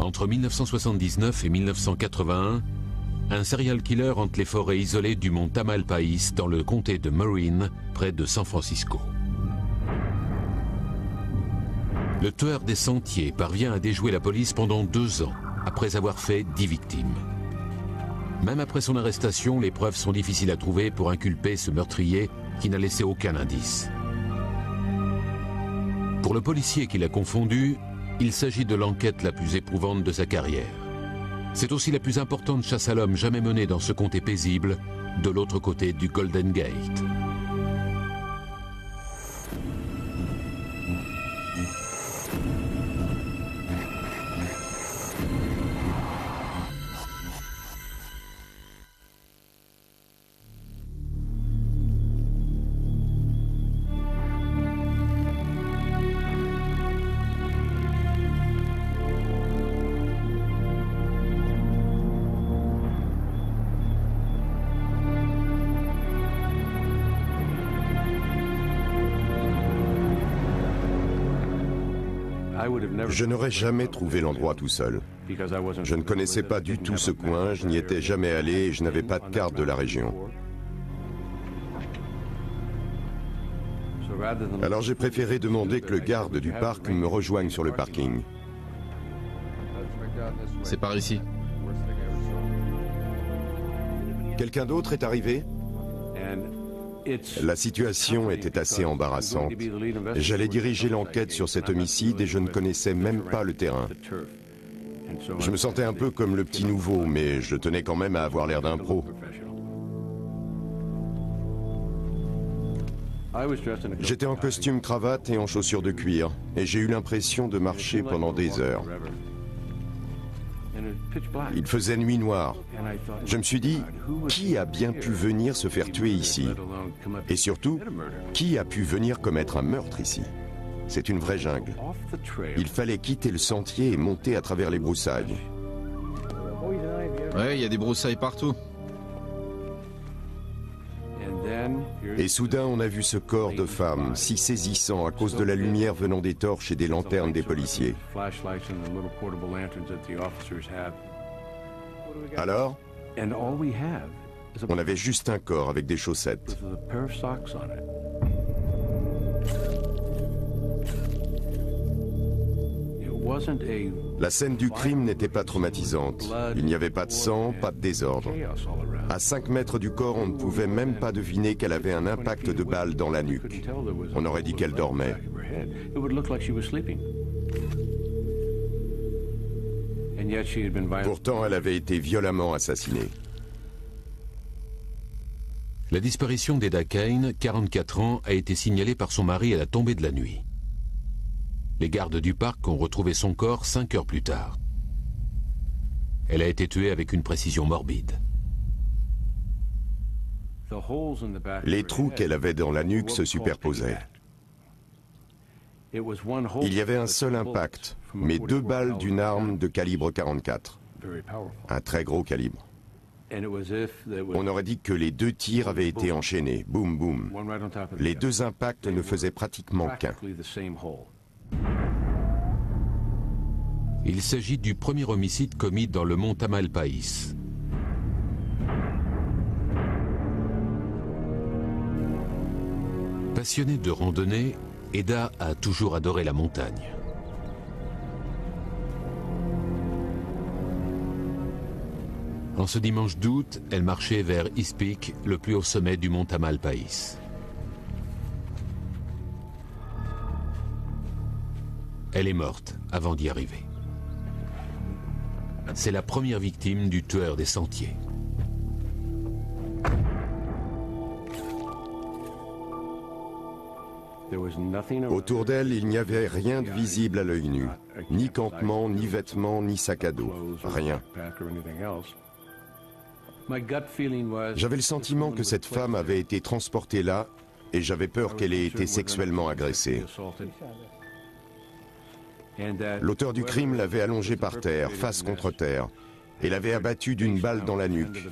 Entre 1979 et 1981, un serial killer hante les forêts isolées du mont Tamalpais dans le comté de Marin, près de San Francisco. Le tueur des sentiers parvient à déjouer la police pendant 2 ans, après avoir fait 10 victimes. Même après son arrestation, les preuves sont difficiles à trouver pour inculper ce meurtrier qui n'a laissé aucun indice. Pour le policier qui l'a confondu, il s'agit de l'enquête la plus éprouvante de sa carrière. C'est aussi la plus importante chasse à l'homme jamais menée dans ce comté paisible, de l'autre côté du Golden Gate. Je n'aurais jamais trouvé l'endroit tout seul. Je ne connaissais pas du tout ce coin, je n'y étais jamais allé et je n'avais pas de carte de la région. Alors j'ai préféré demander que le garde du parc me rejoigne sur le parking. C'est par ici. Quelqu'un d'autre est arrivé ? La situation était assez embarrassante. J'allais diriger l'enquête sur cet homicide et je ne connaissais même pas le terrain. Je me sentais un peu comme le petit nouveau, mais je tenais quand même à avoir l'air d'un pro. J'étais en costume cravate et en chaussures de cuir, et j'ai eu l'impression de marcher pendant des heures. Il faisait nuit noire. Je me suis dit, qui a bien pu venir se faire tuer ici? Et surtout, qui a pu venir commettre un meurtre ici? C'est une vraie jungle. Il fallait quitter le sentier et monter à travers les broussailles. Ouais, il y a des broussailles partout. Et soudain, on a vu ce corps de femme, si saisissant à cause de la lumière venant des torches et des lanternes des policiers. Alors, on avait juste un corps avec des chaussettes. La scène du crime n'était pas traumatisante. Il n'y avait pas de sang, pas de désordre. À 5 mètres du corps, on ne pouvait même pas deviner qu'elle avait un impact de balle dans la nuque. On aurait dit qu'elle dormait. Pourtant, elle avait été violemment assassinée. La disparition d'Eda Kane, 44 ans, a été signalée par son mari à la tombée de la nuit. Les gardes du parc ont retrouvé son corps 5 heures plus tard. Elle a été tuée avec une précision morbide. Les trous qu'elle avait dans la nuque se superposaient. Il y avait un seul impact, mais 2 balles d'une arme de calibre 44. Un très gros calibre. On aurait dit que les 2 tirs avaient été enchaînés, boum boum. Les 2 impacts ne faisaient pratiquement qu'un. Il s'agit du premier homicide commis dans le mont Tamalpais. Passionnée de randonnée, Eda a toujours adoré la montagne. En ce dimanche d'août, elle marchait vers East Peak, le plus haut sommet du mont Tamalpais. Elle est morte avant d'y arriver. C'est la première victime du tueur des sentiers. Autour d'elle, il n'y avait rien de visible à l'œil nu. Ni campement, ni vêtements, ni sac à dos. Rien. J'avais le sentiment que cette femme avait été transportée là et j'avais peur qu'elle ait été sexuellement agressée. L'auteur du crime l'avait allongée par terre, face contre terre, et l'avait abattue d'une balle dans la nuque.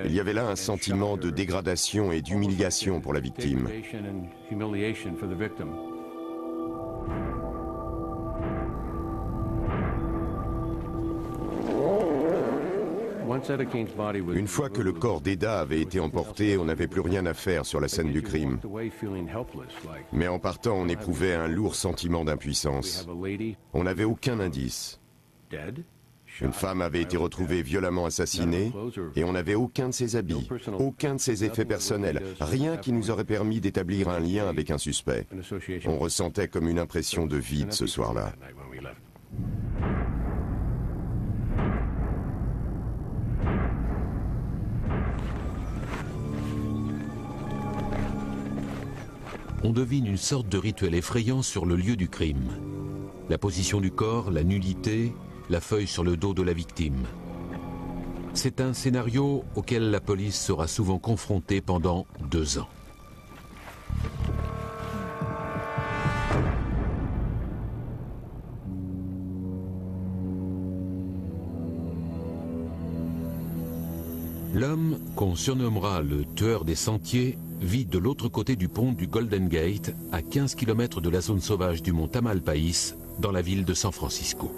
Il y avait là un sentiment de dégradation et d'humiliation pour la victime. Une fois que le corps d'Eda avait été emporté, on n'avait plus rien à faire sur la scène du crime. Mais en partant, on éprouvait un lourd sentiment d'impuissance. On n'avait aucun indice. Une femme avait été retrouvée violemment assassinée et on n'avait aucun de ses habits, aucun de ses effets personnels, rien qui nous aurait permis d'établir un lien avec un suspect. On ressentait comme une impression de vide ce soir-là. On devine une sorte de rituel effrayant sur le lieu du crime. La position du corps, la nudité, la feuille sur le dos de la victime. C'est un scénario auquel la police sera souvent confrontée pendant 2 ans. L'homme, qu'on surnommera le tueur des sentiers, vit de l'autre côté du pont du Golden Gate, à 15 km de la zone sauvage du mont Tamalpais, dans la ville de San Francisco.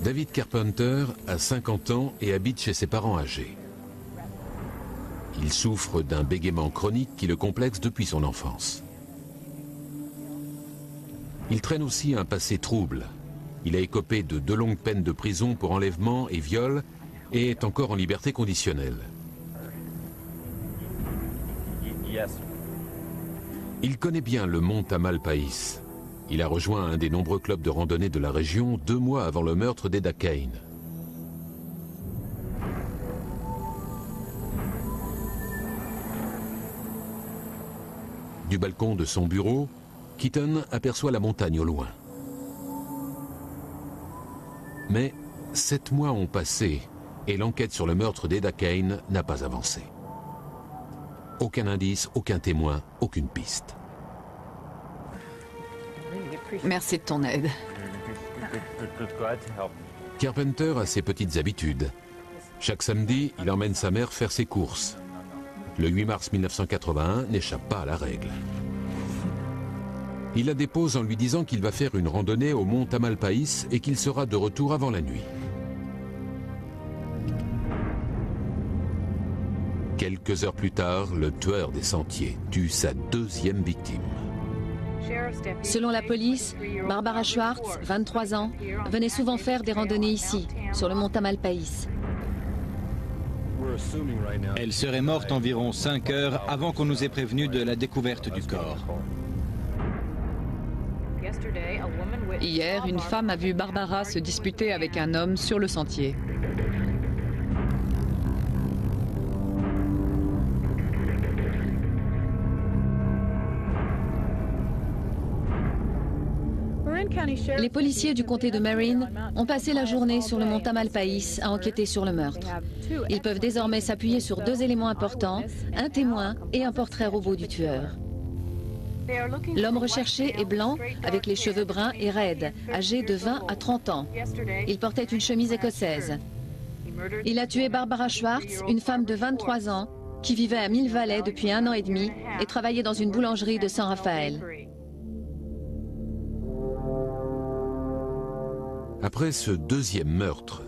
David Carpenter a 50 ans et habite chez ses parents âgés. Il souffre d'un bégaiement chronique qui le complexe depuis son enfance. Il traîne aussi un passé trouble. Il a écopé de 2 longues peines de prison pour enlèvement et viol et est encore en liberté conditionnelle. Il connaît bien le mont Tamalpais. Il a rejoint un des nombreux clubs de randonnée de la région 2 mois avant le meurtre d'Eda Kane. Du balcon de son bureau, Keaton aperçoit la montagne au loin. Mais 7 mois ont passé et l'enquête sur le meurtre d'Eda Kane n'a pas avancé. Aucun indice, aucun témoin, aucune piste. Merci de ton aide. Carpenter a ses petites habitudes. Chaque samedi, il emmène sa mère faire ses courses. Le 8 mars 1981 n'échappe pas à la règle. Il la dépose en lui disant qu'il va faire une randonnée au mont Tamalpais et qu'il sera de retour avant la nuit. Quelques heures plus tard, le tueur des sentiers tue sa 2e victime. Selon la police, Barbara Schwartz, 23 ans, venait souvent faire des randonnées ici, sur le mont Tamalpais. Elle serait morte environ 5 heures avant qu'on nous ait prévenus de la découverte du corps. Hier, une femme a vu Barbara se disputer avec un homme sur le sentier. Les policiers du comté de Marin ont passé la journée sur le mont Tamalpais à enquêter sur le meurtre. Ils peuvent désormais s'appuyer sur 2 éléments importants, un témoin et un portrait robot du tueur. L'homme recherché est blanc, avec les cheveux bruns et raides, âgé de 20 à 30 ans. Il portait une chemise écossaise. Il a tué Barbara Schwartz, une femme de 23 ans, qui vivait à Mill Valley depuis 1 an et demi et travaillait dans une boulangerie de San Rafael. Après ce 2e meurtre,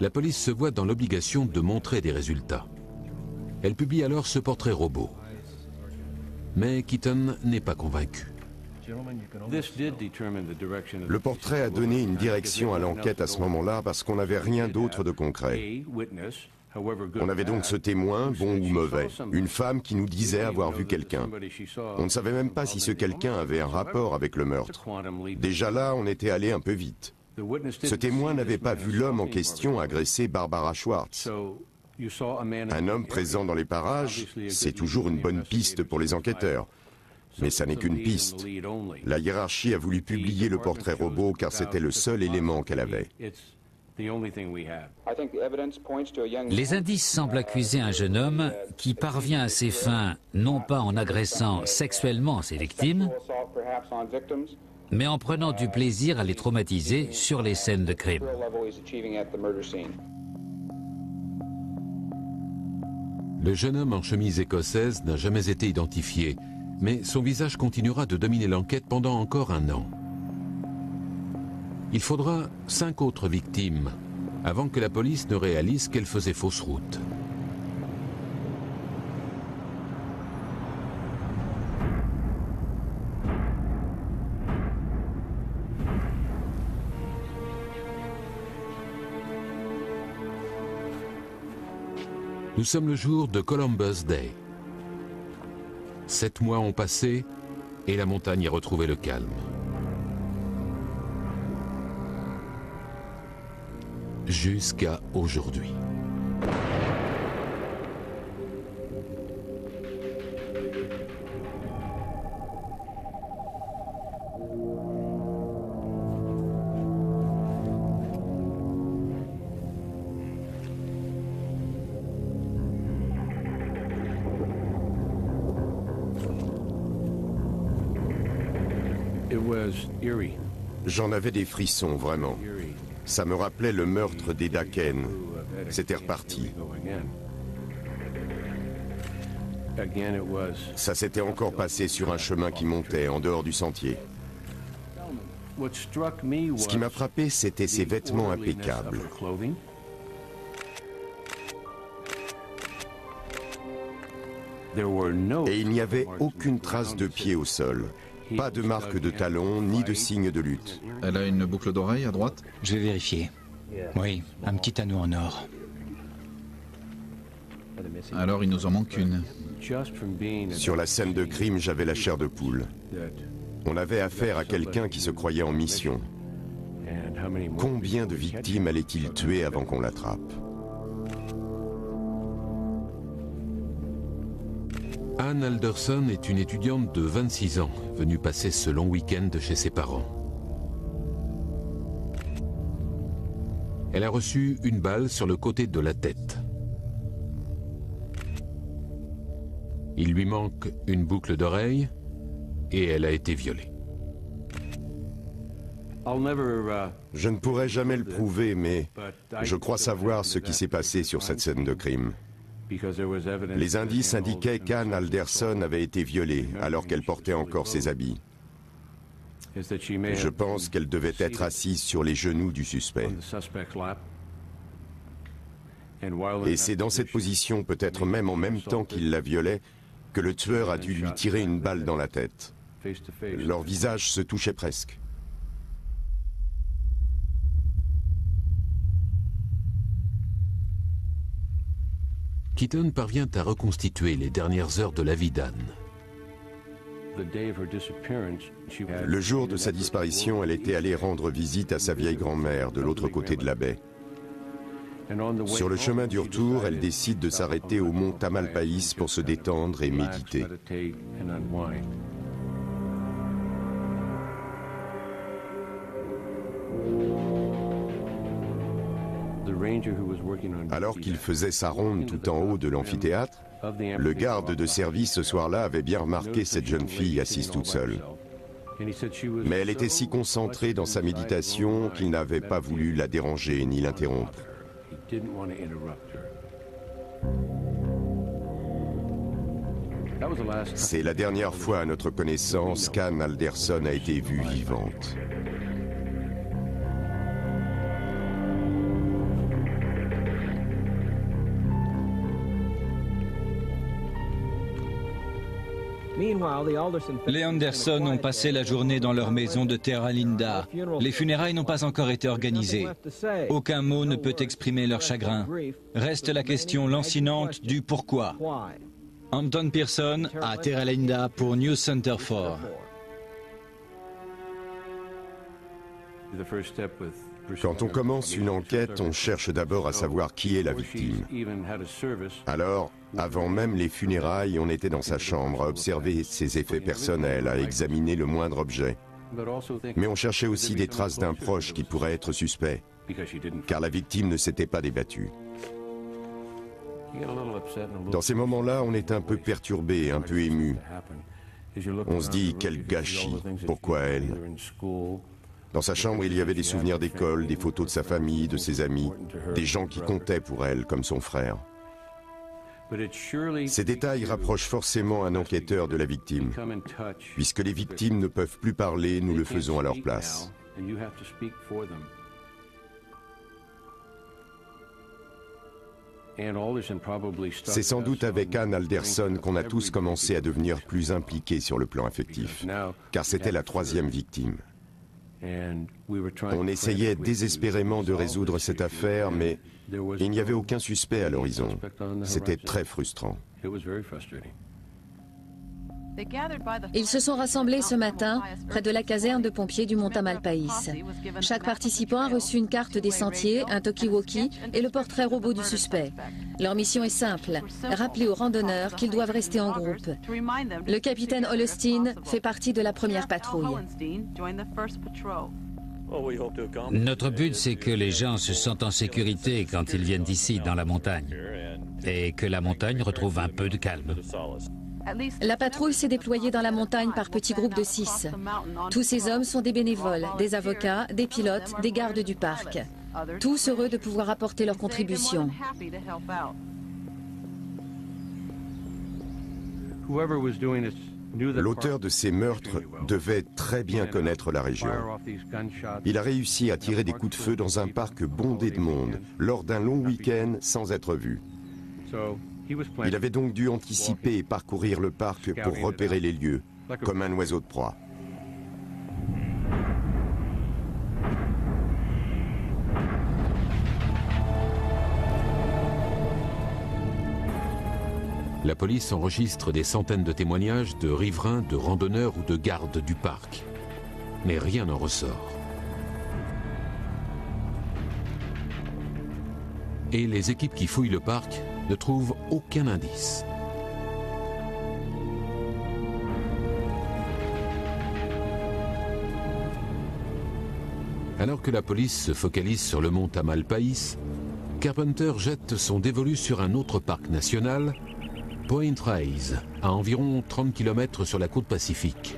la police se voit dans l'obligation de montrer des résultats. Elle publie alors ce portrait robot. Mais Keaton n'est pas convaincu. Le portrait a donné une direction à l'enquête à ce moment-là parce qu'on n'avait rien d'autre de concret. On avait donc ce témoin, bon ou mauvais, une femme qui nous disait avoir vu quelqu'un. On ne savait même pas si ce quelqu'un avait un rapport avec le meurtre. Déjà là, on était allé un peu vite. Ce témoin n'avait pas vu l'homme en question agresser Barbara Schwartz. Un homme présent dans les parages, c'est toujours une bonne piste pour les enquêteurs. Mais ça n'est qu'une piste. La hiérarchie a voulu publier le portrait robot car c'était le seul élément qu'elle avait. Les indices semblent accuser un jeune homme qui parvient à ses fins non pas en agressant sexuellement ses victimes, mais en prenant du plaisir à les traumatiser sur les scènes de crime. Le jeune homme en chemise écossaise n'a jamais été identifié, Mais son visage continuera de dominer l'enquête pendant encore 1 an. Il faudra 5 autres victimes avant que la police ne réalise qu'elle faisait fausse route. Nous sommes le jour de Columbus Day. 7 mois ont passé et la montagne a retrouvé le calme. Jusqu'à aujourd'hui. J'en avais des frissons, vraiment. Ça me rappelait le meurtre d'Eda Kane. C'était reparti. Ça s'était encore passé sur un chemin qui montait, en dehors du sentier. Ce qui m'a frappé, c'était ses vêtements impeccables. Et il n'y avait aucune trace de pied au sol. Pas de marque de talons, ni de signe de lutte. Elle a une boucle d'oreille à droite? Je vais vérifier. Oui, un petit anneau en or. Alors il nous en manque une. Sur la scène de crime, j'avais la chair de poule. On avait affaire à quelqu'un qui se croyait en mission. Combien de victimes allait-il tuer avant qu'on l'attrape? Ann Alderson est une étudiante de 26 ans, venue passer ce long week-end chez ses parents. Elle a reçu une balle sur le côté de la tête. Il lui manque une boucle d'oreille et elle a été violée. Je ne pourrai jamais le prouver, mais je crois savoir ce qui s'est passé sur cette scène de crime. Les indices indiquaient qu'Ann Alderson avait été violée alors qu'elle portait encore ses habits. Je pense qu'elle devait être assise sur les genoux du suspect. Et c'est dans cette position, peut-être même en même temps qu'il la violait, que le tueur a dû lui tirer une balle dans la tête. Leur visage se touchait presque. Keaton parvient à reconstituer les dernières heures de la vie d'Ann. Le jour de sa disparition, elle était allée rendre visite à sa vieille grand-mère de l'autre côté de la baie. Sur le chemin du retour, elle décide de s'arrêter au mont Tamalpais pour se détendre et méditer. Alors qu'il faisait sa ronde tout en haut de l'amphithéâtre, le garde de service ce soir-là avait bien remarqué cette jeune fille assise toute seule. Mais elle était si concentrée dans sa méditation qu'il n'avait pas voulu la déranger ni l'interrompre. C'est la dernière fois à notre connaissance qu'Ann Alderson a été vue vivante. Les Anderson ont passé la journée dans leur maison de Terra Linda. Les funérailles n'ont pas encore été organisées. Aucun mot ne peut exprimer leur chagrin. Reste la question lancinante du pourquoi. Anton Pearson à Terra Linda pour News Center 4. Quand on commence une enquête, on cherche d'abord à savoir qui est la victime. Alors, avant même les funérailles, on était dans sa chambre à observer ses effets personnels, à examiner le moindre objet. Mais on cherchait aussi des traces d'un proche qui pourrait être suspect, car la victime ne s'était pas débattue. Dans ces moments-là, on est un peu perturbé, un peu ému. On se dit, quel gâchis, pourquoi elle ? Dans sa chambre, il y avait des souvenirs d'école, des photos de sa famille, de ses amis, des gens qui comptaient pour elle, comme son frère. Ces détails rapprochent forcément un enquêteur de la victime. Puisque les victimes ne peuvent plus parler, nous le faisons à leur place. C'est sans doute avec Anne Alderson qu'on a tous commencé à devenir plus impliqués sur le plan affectif, car c'était la troisième victime. On essayait désespérément de résoudre cette affaire, mais il n'y avait aucun suspect à l'horizon. C'était très frustrant. Ils se sont rassemblés ce matin près de la caserne de pompiers du mont Tamalpais. Chaque participant a reçu une carte des sentiers, un talkie-walkie et le portrait robot du suspect. Leur mission est simple, rappeler aux randonneurs qu'ils doivent rester en groupe. Le capitaine Holstein fait partie de la première patrouille. Notre but, c'est que les gens se sentent en sécurité quand ils viennent d'ici, dans la montagne, et que la montagne retrouve un peu de calme. La patrouille s'est déployée dans la montagne par petits groupes de 6. Tous ces hommes sont des bénévoles, des avocats, des pilotes, des gardes du parc. Tous heureux de pouvoir apporter leur contribution. L'auteur de ces meurtres devait très bien connaître la région. Il a réussi à tirer des coups de feu dans un parc bondé de monde, lors d'un long week-end sans être vu. Il avait donc dû anticiper et parcourir le parc pour repérer les lieux, comme un oiseau de proie. La police enregistre des centaines de témoignages de riverains, de randonneurs ou de gardes du parc. Mais rien n'en ressort. Et les équipes qui fouillent le parc ne trouvent aucun indice. Alors que la police se focalise sur le mont Tamalpais, Carpenter jette son dévolu sur un autre parc national, Point Reyes, à environ 30 km sur la côte pacifique.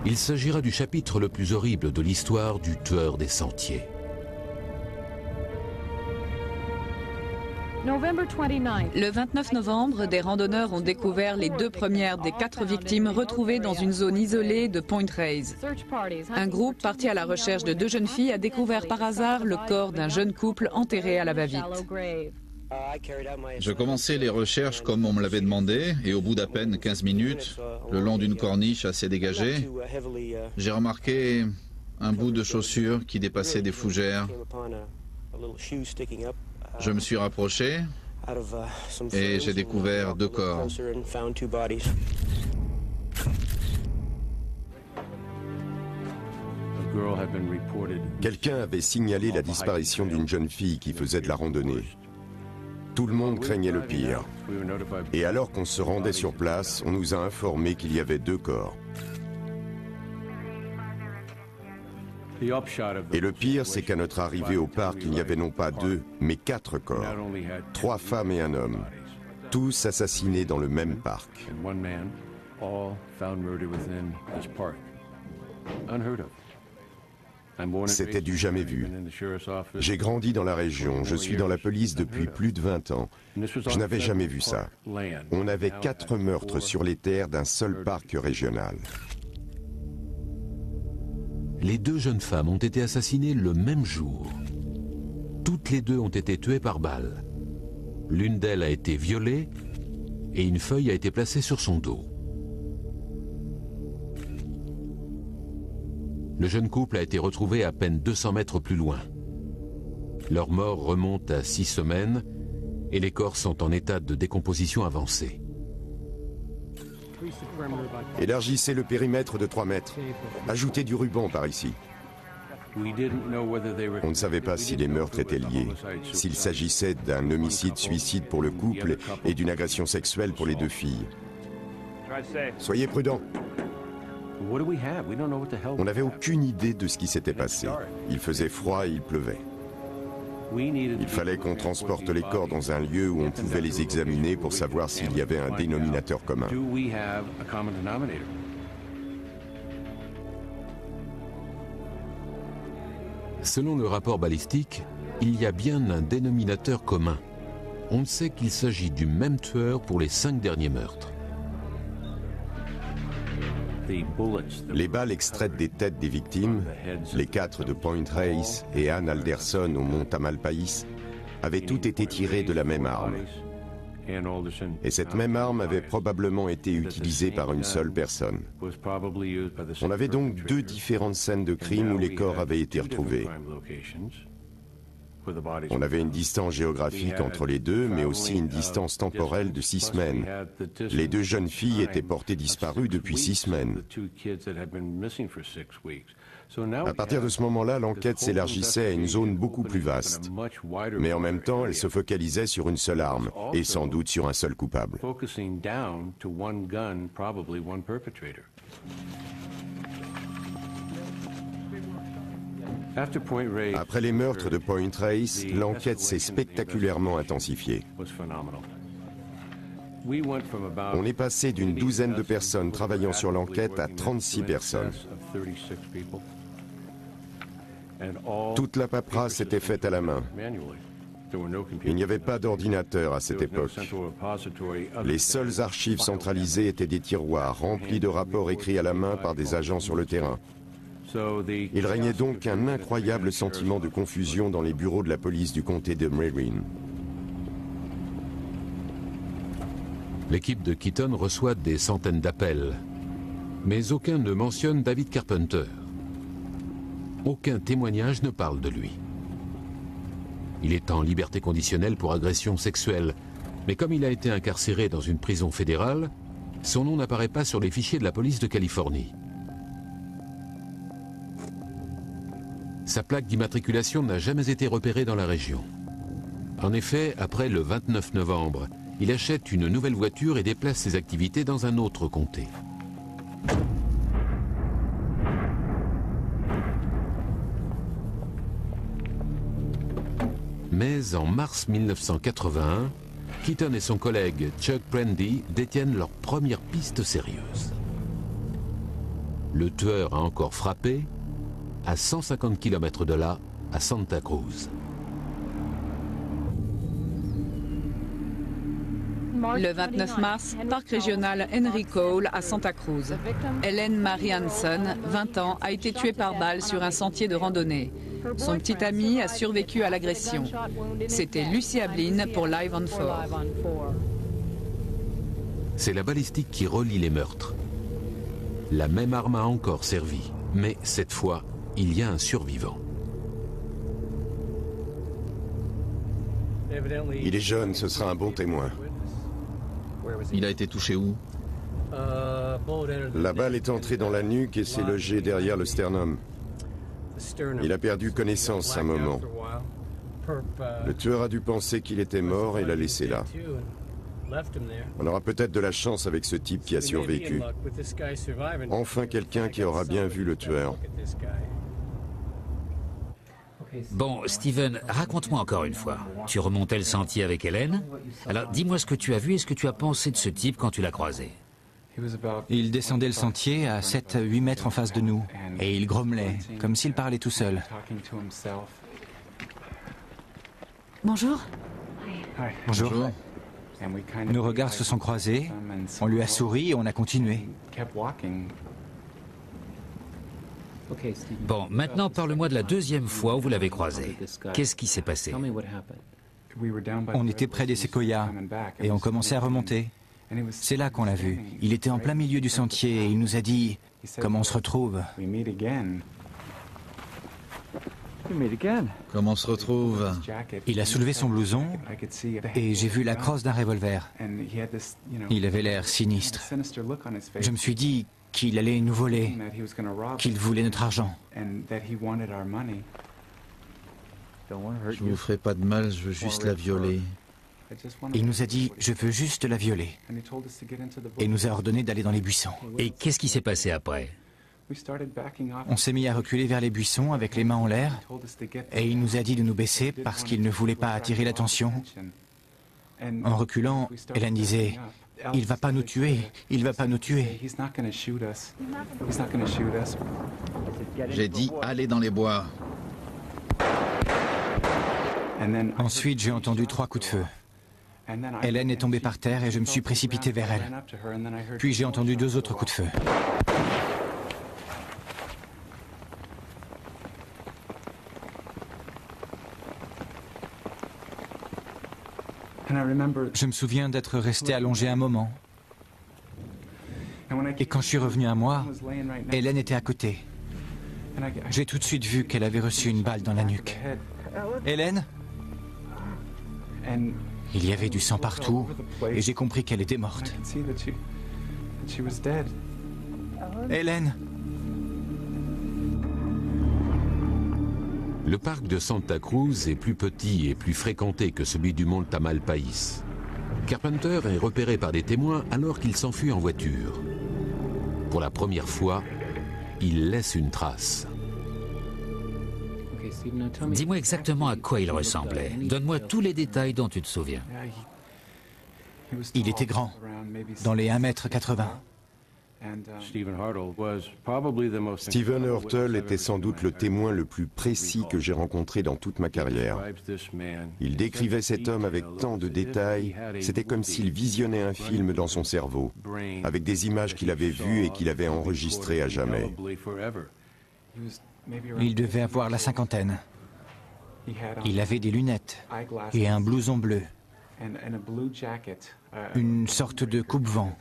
Il s'agira du chapitre le plus horrible de l'histoire du tueur des sentiers. Le 29 novembre, des randonneurs ont découvert les 2 premières des 4 victimes retrouvées dans une zone isolée de Point Reyes. Un groupe parti à la recherche de 2 jeunes filles a découvert par hasard le corps d'un jeune couple enterré à la va-vite. Je commençais les recherches comme on me l'avait demandé et au bout d'à peine 15 minutes, le long d'une corniche assez dégagée, j'ai remarqué un bout de chaussure qui dépassait des fougères. Je me suis rapproché et j'ai découvert 2 corps. Quelqu'un avait signalé la disparition d'une jeune fille qui faisait de la randonnée. Tout le monde craignait le pire. Et alors qu'on se rendait sur place, on nous a informé qu'il y avait 2 corps. Et le pire, c'est qu'à notre arrivée au parc, il n'y avait non pas 2, mais 4 corps. 3 femmes et un homme. Tous assassinés dans le même parc. C'était du jamais vu. J'ai grandi dans la région, je suis dans la police depuis plus de 20 ans. Je n'avais jamais vu ça. On avait 4 meurtres sur les terres d'un seul parc régional. Les 2 jeunes femmes ont été assassinées le même jour. Toutes les 2 ont été tuées par balle. L'une d'elles a été violée et une feuille a été placée sur son dos. Le jeune couple a été retrouvé à peine 200 mètres plus loin. Leur mort remonte à 6 semaines et les corps sont en état de décomposition avancée. Élargissez le périmètre de 3 mètres. Ajoutez du ruban par ici. On ne savait pas si les meurtres étaient liés, s'il s'agissait d'un homicide-suicide pour le couple et d'une agression sexuelle pour les 2 filles. Soyez prudents. On n'avait aucune idée de ce qui s'était passé. Il faisait froid et il pleuvait. Il fallait qu'on transporte les corps dans un lieu où on pouvait les examiner pour savoir s'il y avait un dénominateur commun. Selon le rapport balistique, il y a bien un dénominateur commun. on sait qu'il s'agit du même tueur pour les 5 derniers meurtres. Les balles extraites des têtes des victimes, les 4 de Point Reyes et Ann Alderson au mont Tamalpais, avaient toutes été tirées de la même arme. Et cette même arme avait probablement été utilisée par une seule personne. On avait donc 2 différentes scènes de crime où les corps avaient été retrouvés. On avait une distance géographique entre les deux, mais aussi une distance temporelle de 6 semaines. Les 2 jeunes filles étaient portées disparues depuis 6 semaines. À partir de ce moment-là, l'enquête s'élargissait à une zone beaucoup plus vaste. Mais en même temps, elle se focalisait sur une seule arme, et sans doute sur un seul coupable. Après les meurtres de Point Reyes, l'enquête s'est spectaculairement intensifiée. On est passé d'une douzaine de personnes travaillant sur l'enquête à 36 personnes. Toute la paperasse était faite à la main. Il n'y avait pas d'ordinateur à cette époque. Les seules archives centralisées étaient des tiroirs remplis de rapports écrits à la main par des agents sur le terrain. Il régnait donc un incroyable sentiment de confusion dans les bureaux de la police du comté de Marin. L'équipe de Keaton reçoit des centaines d'appels, mais aucun ne mentionne David Carpenter. Aucun témoignage ne parle de lui. Il est en liberté conditionnelle pour agression sexuelle, mais comme il a été incarcéré dans une prison fédérale, son nom n'apparaît pas sur les fichiers de la police de Californie. Sa plaque d'immatriculation n'a jamais été repérée dans la région. En effet, après le 29 novembre, il achète une nouvelle voiture et déplace ses activités dans un autre comté. Mais en mars 1981, Keaton et son collègue Chuck Prendy détiennent leur première piste sérieuse. Le tueur a encore frappé à 150 km de là, à Santa Cruz. Le 29 mars, parc régional Henry Cole à Santa Cruz. Helen Marie Hanson, 20 ans, a été tuée par balle sur un sentier de randonnée. Son petit ami a survécu à l'agression. C'était Lucy Ablin pour Live on 4. C'est la balistique qui relie les meurtres. La même arme a encore servi, mais cette fois, il y a un survivant. Il est jeune, ce sera un bon témoin. Il a été touché où? La balle est entrée dans la nuque et s'est logée derrière le sternum. Il a perdu connaissance un moment. Le tueur a dû penser qu'il était mort et l'a laissé là. On aura peut-être de la chance avec ce type qui a survécu. Enfin quelqu'un qui aura bien vu le tueur. Bon, Steven, raconte-moi encore une fois. Tu remontais le sentier avec Hélène. Alors, dis-moi ce que tu as vu et ce que tu as pensé de ce type quand tu l'as croisé. Il descendait le sentier à 7 à 8 mètres en face de nous. Et il grommelait, comme s'il parlait tout seul. Bonjour. Bonjour. Nos regards se sont croisés. On lui a souri et on a continué. Bon, maintenant parle-moi de la deuxième fois où vous l'avez croisé. Qu'est-ce qui s'est passé? On était près des séquoias et on commençait à remonter. C'est là qu'on l'a vu. Il était en plein milieu du sentier et il nous a dit « Comment on se retrouve ?» Comment on se retrouve? Il a soulevé son blouson et j'ai vu la crosse d'un revolver. Il avait l'air sinistre. Je me suis dit qu'il allait nous voler, qu'il voulait notre argent. Je vous ferai pas de mal, je veux juste la violer. Il nous a dit « Je veux juste la violer » et nous a ordonné d'aller dans les buissons. Et qu'est-ce qui s'est passé après? On s'est mis à reculer vers les buissons avec les mains en l'air et il nous a dit de nous baisser parce qu'il ne voulait pas attirer l'attention. En reculant, Hélène disait « Il va pas nous tuer, il va pas nous tuer ». J'ai dit allez dans les bois. Ensuite, j'ai entendu 3 coups de feu. Hélène est tombée par terre et je me suis précipité vers elle. Puis j'ai entendu 2 autres coups de feu. Je me souviens d'être resté allongé un moment. Et quand je suis revenu à moi, Hélène était à côté. J'ai tout de suite vu qu'elle avait reçu une balle dans la nuque. Hélène ? Il y avait du sang partout et j'ai compris qu'elle était morte. Hélène ? Le parc de Santa Cruz est plus petit et plus fréquenté que celui du mont Tamalpais. Carpenter est repéré par des témoins alors qu'il s'enfuit en voiture. Pour la première fois, il laisse une trace. Dis-moi exactement à quoi il ressemblait. Donne-moi tous les détails dont tu te souviens. Il était grand, dans les 1,80 m. Stephen Hurtle était sans doute le témoin le plus précis que j'ai rencontré dans toute ma carrière. Il décrivait cet homme avec tant de détails, c'était comme s'il visionnait un film dans son cerveau, avec des images qu'il avait vues et qu'il avait enregistrées à jamais. Il devait avoir la cinquantaine. Il avait des lunettes et un blouson bleu, une sorte de coupe-vent.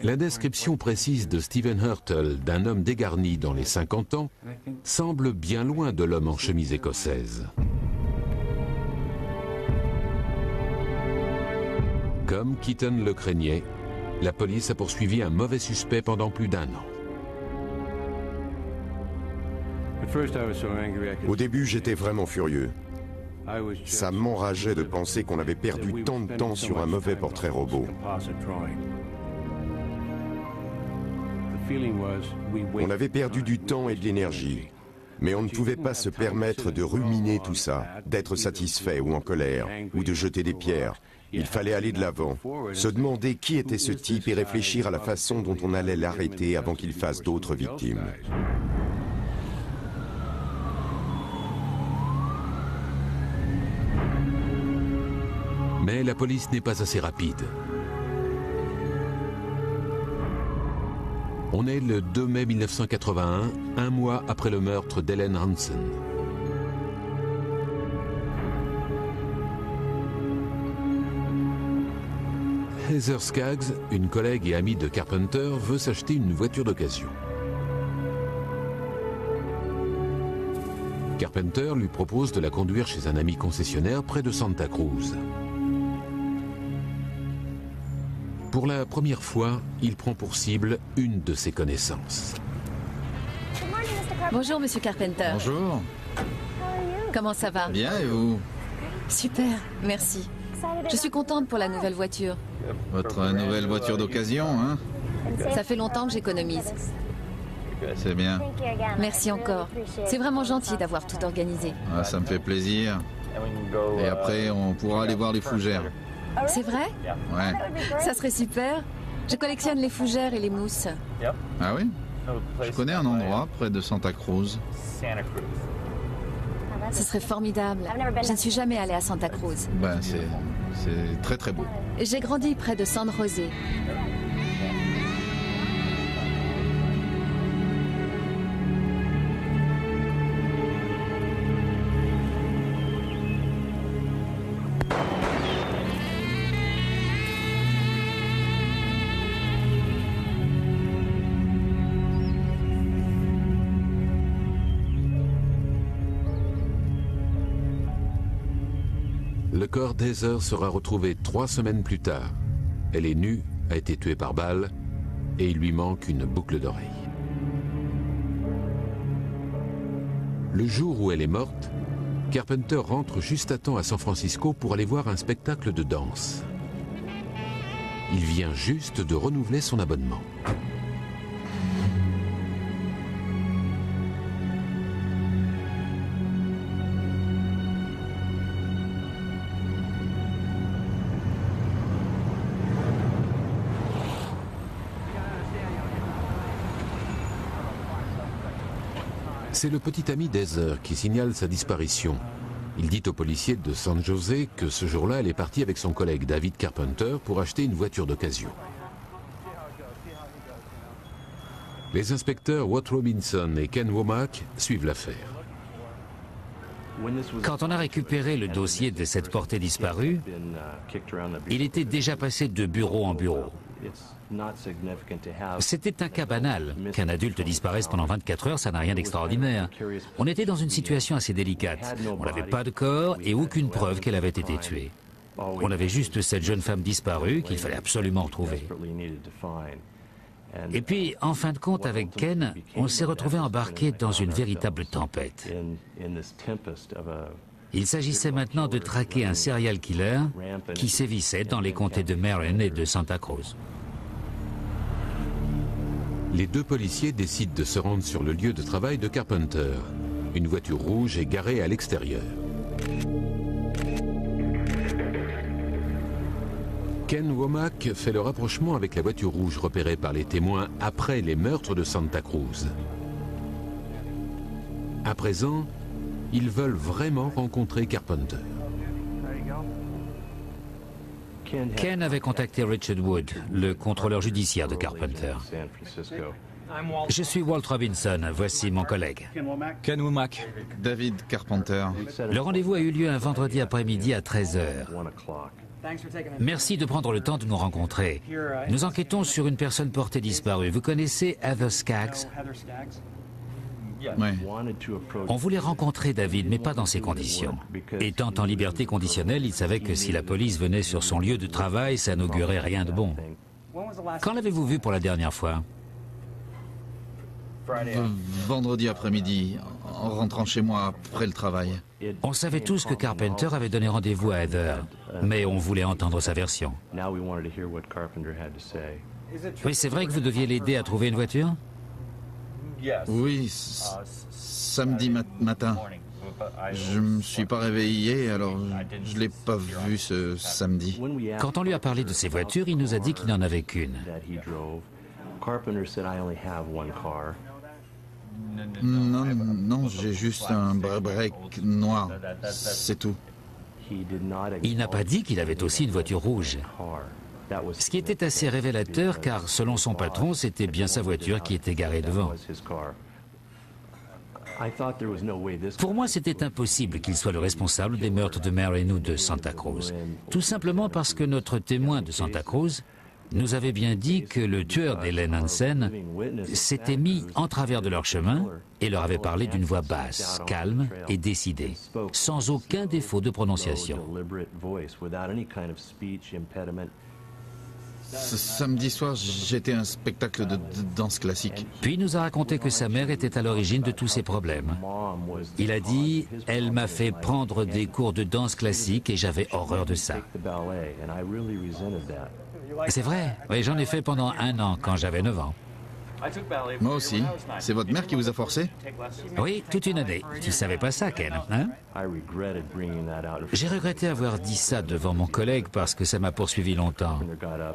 La description précise de Stephen Hurtle d'un homme dégarni dans les 50 ans semble bien loin de l'homme en chemise écossaise. Comme Keaton le craignait, la police a poursuivi un mauvais suspect pendant plus d'1 an. Au début, j'étais vraiment furieux. Ça m'enrageait de penser qu'on avait perdu tant de temps sur un mauvais portrait robot. On avait perdu du temps et de l'énergie, mais on ne pouvait pas se permettre de ruminer tout ça, d'être satisfait ou en colère, ou de jeter des pierres. Il fallait aller de l'avant, se demander qui était ce type et réfléchir à la façon dont on allait l'arrêter avant qu'il fasse d'autres victimes. Mais la police n'est pas assez rapide. On est le 2 mai 1981, un mois après le meurtre d'Helen Hansen. Heather Skaggs, une collègue et amie de Carpenter, veut s'acheter une voiture d'occasion. Carpenter lui propose de la conduire chez un ami concessionnaire près de Santa Cruz. Pour la première fois, il prend pour cible une de ses connaissances. Bonjour, Monsieur Carpenter. Bonjour. Comment ça va? Bien, et vous? Super, merci. Je suis contente pour la nouvelle voiture. Votre nouvelle voiture d'occasion, hein? Ça fait longtemps que j'économise. C'est bien. Merci encore. C'est vraiment gentil d'avoir tout organisé. Ah, ça me fait plaisir. Et après, on pourra aller voir les fougères. C'est vrai? Ouais. Ça serait super. Je collectionne les fougères et les mousses. Ah oui? Je connais un endroit près de Santa Cruz. Ce serait formidable. Je ne suis jamais allée à Santa Cruz. Ben, c'est très très beau. J'ai grandi près de San José. Le corps d'Heather sera retrouvé 3 semaines plus tard. Elle est nue, a été tuée par balle, et il lui manque une boucle d'oreille. Le jour où elle est morte, Carpenter rentre juste à temps à San Francisco pour aller voir un spectacle de danse. Il vient juste de renouveler son abonnement. C'est le petit ami d'Heather qui signale sa disparition. Il dit au policier de San José que ce jour-là, elle est partie avec son collègue David Carpenter pour acheter une voiture d'occasion. Les inspecteurs Watt Robinson et Ken Womack suivent l'affaire. Quand on a récupéré le dossier de cette portée disparue, il était déjà passé de bureau en bureau. C'était un cas banal. Qu'un adulte disparaisse pendant 24 heures, ça n'a rien d'extraordinaire. On était dans une situation assez délicate. On n'avait pas de corps et aucune preuve qu'elle avait été tuée. On avait juste cette jeune femme disparue qu'il fallait absolument retrouver. Et puis, en fin de compte, avec Ken, on s'est retrouvé embarqué dans une véritable tempête. Il s'agissait maintenant de traquer un serial killer qui sévissait dans les comtés de Marin et de Santa Cruz. Les deux policiers décident de se rendre sur le lieu de travail de Carpenter. Une voiture rouge est garée à l'extérieur. Ken Womack fait le rapprochement avec la voiture rouge repérée par les témoins après les meurtres de Santa Cruz. À présent, ils veulent vraiment rencontrer Carpenter. Ken avait contacté Richard Wood, le contrôleur judiciaire de Carpenter. Je suis Walt Robinson, voici mon collègue. Ken Womack. David Carpenter. Le rendez-vous a eu lieu un vendredi après-midi à 13h. Merci de prendre le temps de nous rencontrer. Nous enquêtons sur une personne portée disparue. Vous connaissez Heather Skaggs? Oui. On voulait rencontrer David, mais pas dans ces conditions. Étant en liberté conditionnelle, il savait que si la police venait sur son lieu de travail, ça n'augurait rien de bon. Quand l'avez-vous vu pour la dernière fois? Vendredi après-midi, en rentrant chez moi après le travail. On savait tous que Carpenter avait donné rendez-vous à Heather, mais on voulait entendre sa version. Oui, c'est vrai que vous deviez l'aider à trouver une voiture? Oui, samedi matin. Je me suis pas réveillé, alors je l'ai pas vu ce samedi. Quand on lui a parlé de ses voitures, il nous a dit qu'il n'en avait qu'une. Non, j'ai juste un break noir, c'est tout. Il n'a pas dit qu'il avait aussi une voiture rouge. Ce qui était assez révélateur car, selon son patron, c'était bien sa voiture qui était garée devant. Pour moi, c'était impossible qu'il soit le responsable des meurtres de Marin ou de Santa Cruz. Tout simplement parce que notre témoin de Santa Cruz nous avait bien dit que le tueur d'Helen Hansen s'était mis en travers de leur chemin et leur avait parlé d'une voix basse, calme et décidée, sans aucun défaut de prononciation. Ce samedi soir, j'étais à un spectacle de danse classique. Puis il nous a raconté que sa mère était à l'origine de tous ces problèmes. Il a dit « Elle m'a fait prendre des cours de danse classique et j'avais horreur de ça. » C'est vrai, oui, j'en ai fait pendant 1 an quand j'avais 9 ans. Moi aussi. C'est votre mère qui vous a forcé? Oui, toute une année. Tu savais pas ça, Ken, hein? J'ai regretté avoir dit ça devant mon collègue parce que ça m'a poursuivi longtemps.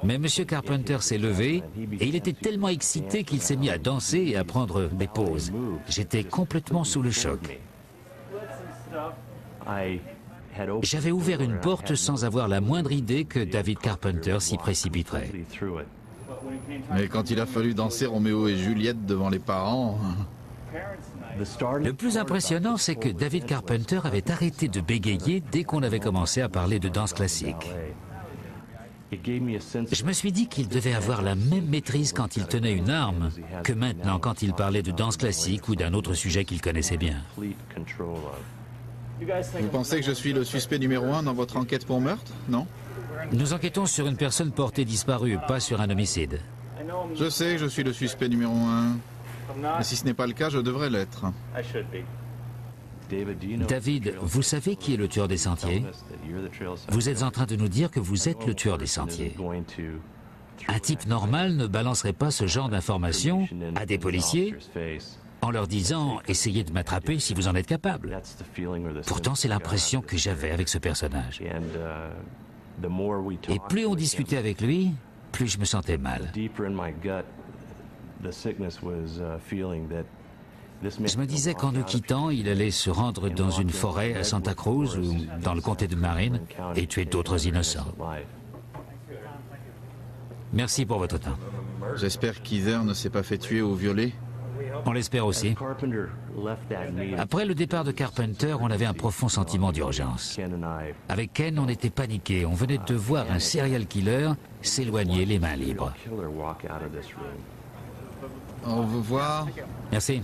Mais M. Carpenter s'est levé et il était tellement excité qu'il s'est mis à danser et à prendre des pauses. J'étais complètement sous le choc. J'avais ouvert une porte sans avoir la moindre idée que David Carpenter s'y précipiterait. Mais quand il a fallu danser Roméo et Juliette devant les parents... Le plus impressionnant, c'est que David Carpenter avait arrêté de bégayer dès qu'on avait commencé à parler de danse classique. Je me suis dit qu'il devait avoir la même maîtrise quand il tenait une arme que maintenant quand il parlait de danse classique ou d'un autre sujet qu'il connaissait bien. Vous pensez que je suis le suspect numéro 1 dans votre enquête pour meurtre, non? Nous enquêtons sur une personne portée disparue, pas sur un homicide. Je sais que je suis le suspect numéro 1. Mais si ce n'est pas le cas, je devrais l'être. David, vous savez qui est le tueur des sentiers? Vous êtes en train de nous dire que vous êtes le tueur des sentiers. Un type normal ne balancerait pas ce genre d'informations à des policiers en leur disant « Essayez de m'attraper si vous en êtes capable ». Pourtant, c'est l'impression que j'avais avec ce personnage. Et plus on discutait avec lui, plus je me sentais mal. Je me disais qu'en nous quittant, il allait se rendre dans une forêt à Santa Cruz ou dans le comté de Marin et tuer d'autres innocents. Merci pour votre temps. J'espère qu'Heather ne s'est pas fait tuer ou violer. On l'espère aussi. Après le départ de Carpenter, on avait un profond sentiment d'urgence. Avec Ken, on était paniqués. On venait de voir un serial killer s'éloigner les mains libres. Au revoir. Merci.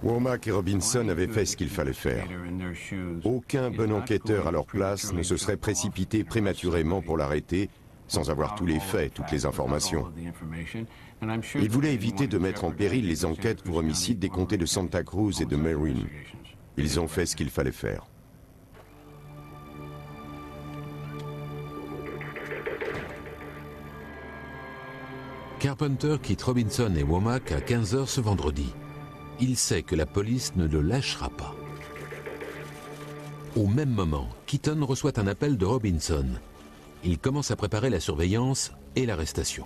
Womack et Robinson avaient fait ce qu'il fallait faire. Aucun bon enquêteur à leur place ne se serait précipité prématurément pour l'arrêter sans avoir tous les faits, toutes les informations. Ils voulaient éviter de mettre en péril les enquêtes pour homicide des comtés de Santa Cruz et de Marin. Ils ont fait ce qu'il fallait faire. Carpenter quitte Robinson et Womack à 15 h ce vendredi. Il sait que la police ne le lâchera pas. Au même moment, Keaton reçoit un appel de Robinson. Il commence à préparer la surveillance et l'arrestation.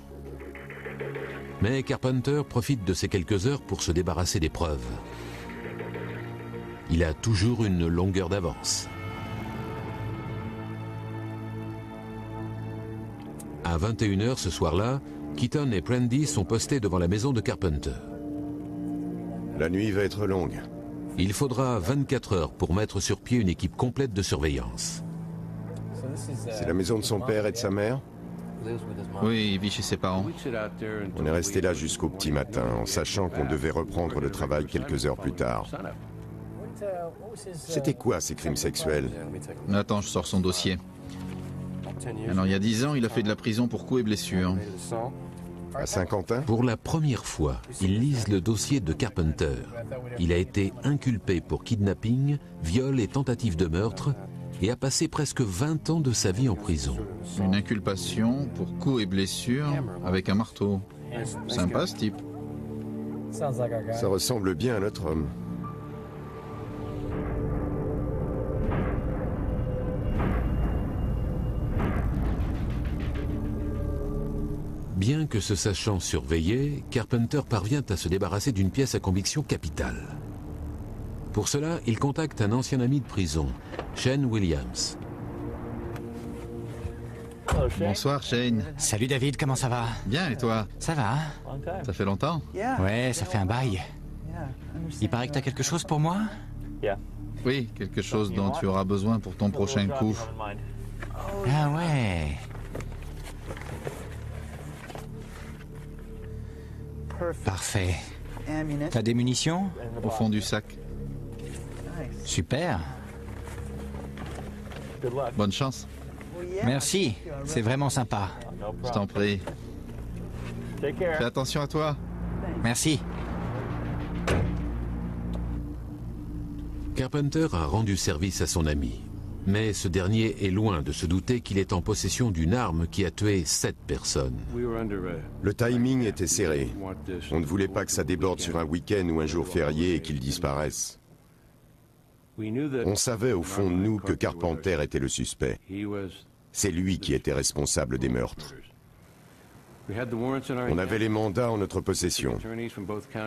Mais Carpenter profite de ces quelques heures pour se débarrasser des preuves. Il a toujours une longueur d'avance. À 21 h ce soir-là, Keaton et Prendy sont postés devant la maison de Carpenter. La nuit va être longue. Il faudra 24 heures pour mettre sur pied une équipe complète de surveillance. C'est la maison de son père et de sa mère? Oui, il vit chez ses parents. On est resté là jusqu'au petit matin, en sachant qu'on devait reprendre le travail quelques heures plus tard. C'était quoi ces crimes sexuels? Attends, je sors son dossier. Alors, il y a 10 ans, il a fait de la prison pour coups et blessures. À Saint-Quentin? Pour la première fois, ils lisent le dossier de Carpenter. Il a été inculpé pour kidnapping, viol et tentative de meurtre et a passé presque 20 ans de sa vie en prison. Une inculpation pour coups et blessures avec un marteau. Sympa ce type. Ça ressemble bien à notre homme. Bien que se sachant surveillé, Carpenter parvient à se débarrasser d'une pièce à conviction capitale. Pour cela, il contacte un ancien ami de prison, Shane Williams. Bonsoir Shane. Salut David, comment ça va? Bien, et toi? Ça va? Ça fait longtemps? Ouais, ça fait un bail. Il paraît que t'as quelque chose pour moi? Oui, quelque chose dont tu auras besoin pour ton prochain coup. Ah ouais. Parfait. T'as des munitions? Au fond du sac. Super. Bonne chance. Merci, c'est vraiment sympa. Je t'en prie. Fais attention à toi. Merci. Carpenter a rendu service à son ami. Mais ce dernier est loin de se douter qu'il est en possession d'une arme qui a tué 7 personnes. Le timing était serré. On ne voulait pas que ça déborde sur un week-end ou un jour férié et qu'il disparaisse. On savait au fond de nous que Carpenter était le suspect. C'est lui qui était responsable des meurtres. On avait les mandats en notre possession.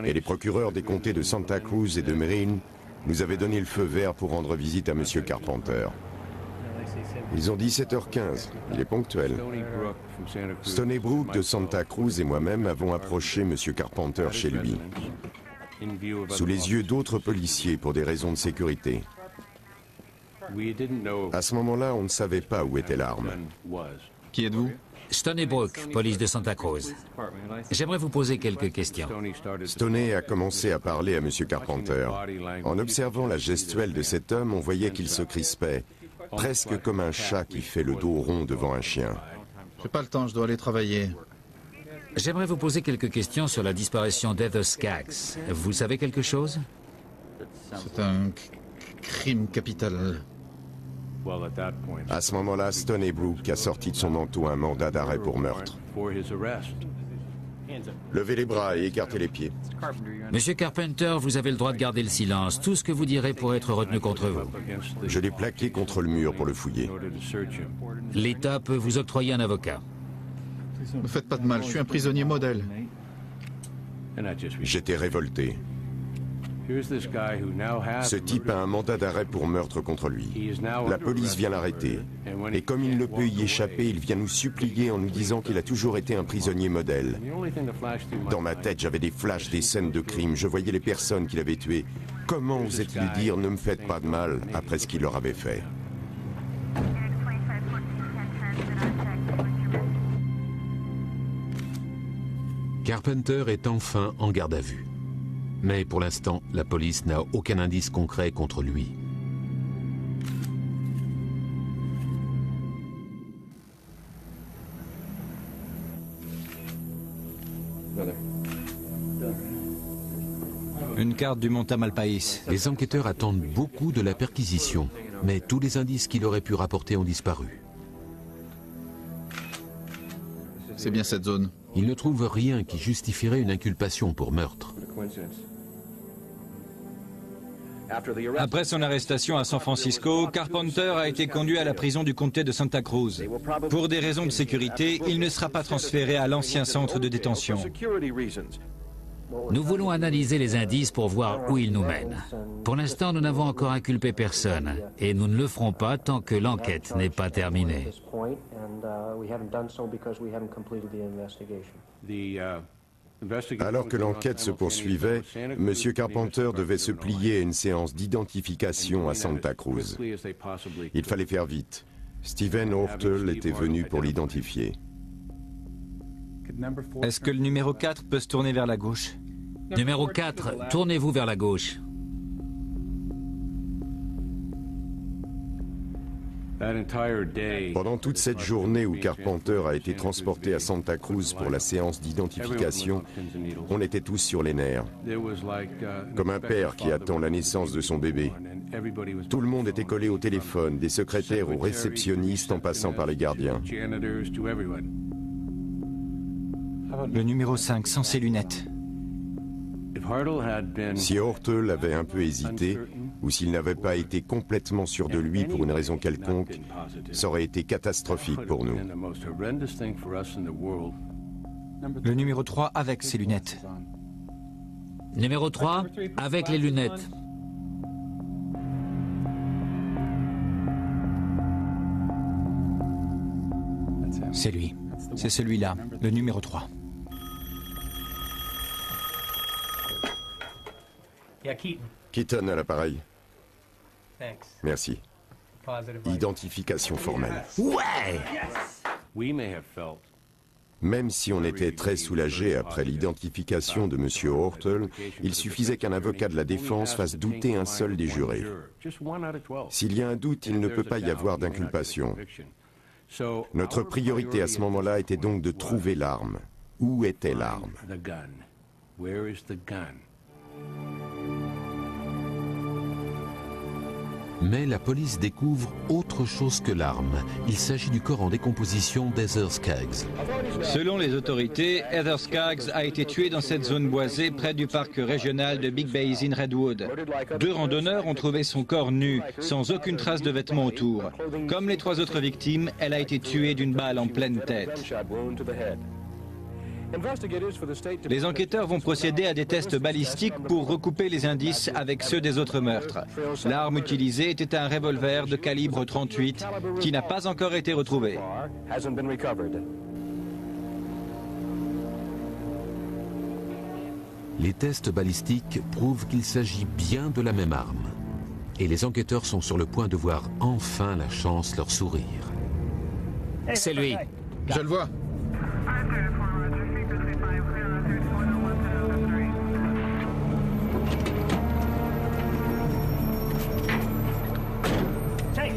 Et les procureurs des comtés de Santa Cruz et de Marin nous avaient donné le feu vert pour rendre visite à M. Carpenter. Ils ont dit 7h15, il est ponctuel. Stoney Brook de Santa Cruz et moi-même avons approché M. Carpenter chez lui, sous les yeux d'autres policiers pour des raisons de sécurité. À ce moment-là, on ne savait pas où était l'arme. Qui êtes-vous? Stoney Brook, police de Santa Cruz. J'aimerais vous poser quelques questions. Stoney a commencé à parler à M. Carpenter. En observant la gestuelle de cet homme, on voyait qu'il se crispait, presque comme un chat qui fait le dos rond devant un chien. J'ai pas le temps, je dois aller travailler. J'aimerais vous poser quelques questions sur la disparition d'Heather Skaggs. Vous savez quelque chose? C'est un crime capital. À ce moment-là, Stoney Brook a sorti de son manteau un mandat d'arrêt pour meurtre. Levez les bras et écartez les pieds. Monsieur Carpenter, vous avez le droit de garder le silence. Tout ce que vous direz pourrait être retenu contre vous. Je l'ai plaqué contre le mur pour le fouiller. L'État peut vous octroyer un avocat. Ne faites pas de mal, je suis un prisonnier modèle. J'étais révolté. Ce type a un mandat d'arrêt pour meurtre contre lui. La police vient l'arrêter. Et comme il ne peut y échapper, il vient nous supplier en nous disant qu'il a toujours été un prisonnier modèle. Dans ma tête, j'avais des flashs des scènes de crime. Je voyais les personnes qu'il avait tuées. Comment osait-il dire « ne me faites pas de mal » après ce qu'il leur avait fait? Carpenter est enfin en garde à vue. Mais pour l'instant, la police n'a aucun indice concret contre lui. Une carte du mont Tamalpais. Les enquêteurs attendent beaucoup de la perquisition, mais tous les indices qu'il aurait pu rapporter ont disparu. C'est bien cette zone. Ils ne trouvent rien qui justifierait une inculpation pour meurtre. Après son arrestation à San Francisco, Carpenter a été conduit à la prison du comté de Santa Cruz. Pour des raisons de sécurité, il ne sera pas transféré à l'ancien centre de détention. Nous voulons analyser les indices pour voir où ils nous mènent. Pour l'instant, nous n'avons encore inculpé personne, et nous ne le ferons pas tant que l'enquête n'est pas terminée. Alors que l'enquête se poursuivait, M. Carpenter devait se plier à une séance d'identification à Santa Cruz. Il fallait faire vite. Stephen Ortel était venu pour l'identifier. Est-ce que le numéro 4 peut se tourner vers la gauche? Numéro 4, tournez-vous vers la gauche. Pendant toute cette journée où Carpenter a été transporté à Santa Cruz pour la séance d'identification, on était tous sur les nerfs. Comme un père qui attend la naissance de son bébé. Tout le monde était collé au téléphone, des secrétaires aux réceptionnistes en passant par les gardiens. Le numéro 5, sans ses lunettes. Si Ortel avait un peu hésité, ou s'il n'avait pas été complètement sûr de lui pour une raison quelconque, ça aurait été catastrophique pour nous. Le numéro 3 avec ses lunettes. Numéro 3, avec les lunettes. C'est lui. C'est celui-là, le numéro 3. Keaton à l'appareil. Merci. Identification formelle. Ouais! Même si on était très soulagé après l'identification de M. Ortel, il suffisait qu'un avocat de la défense fasse douter un seul des jurés. S'il y a un doute, il ne peut pas y avoir d'inculpation. Notre priorité à ce moment-là était donc de trouver l'arme. Où était l'arme? Mais la police découvre autre chose que l'arme. Il s'agit du corps en décomposition d'Heather Skaggs. Selon les autorités, Heather Skaggs a été tuée dans cette zone boisée près du parc régional de Big Basin Redwood. 2 randonneurs ont trouvé son corps nu, sans aucune trace de vêtements autour. Comme les 3 autres victimes, elle a été tuée d'une balle en pleine tête. Les enquêteurs vont procéder à des tests balistiques pour recouper les indices avec ceux des autres meurtres. L'arme utilisée était un revolver de calibre 38 qui n'a pas encore été retrouvé. Les tests balistiques prouvent qu'il s'agit bien de la même arme. Et les enquêteurs sont sur le point de voir enfin la chance leur sourire. C'est lui. Je le vois.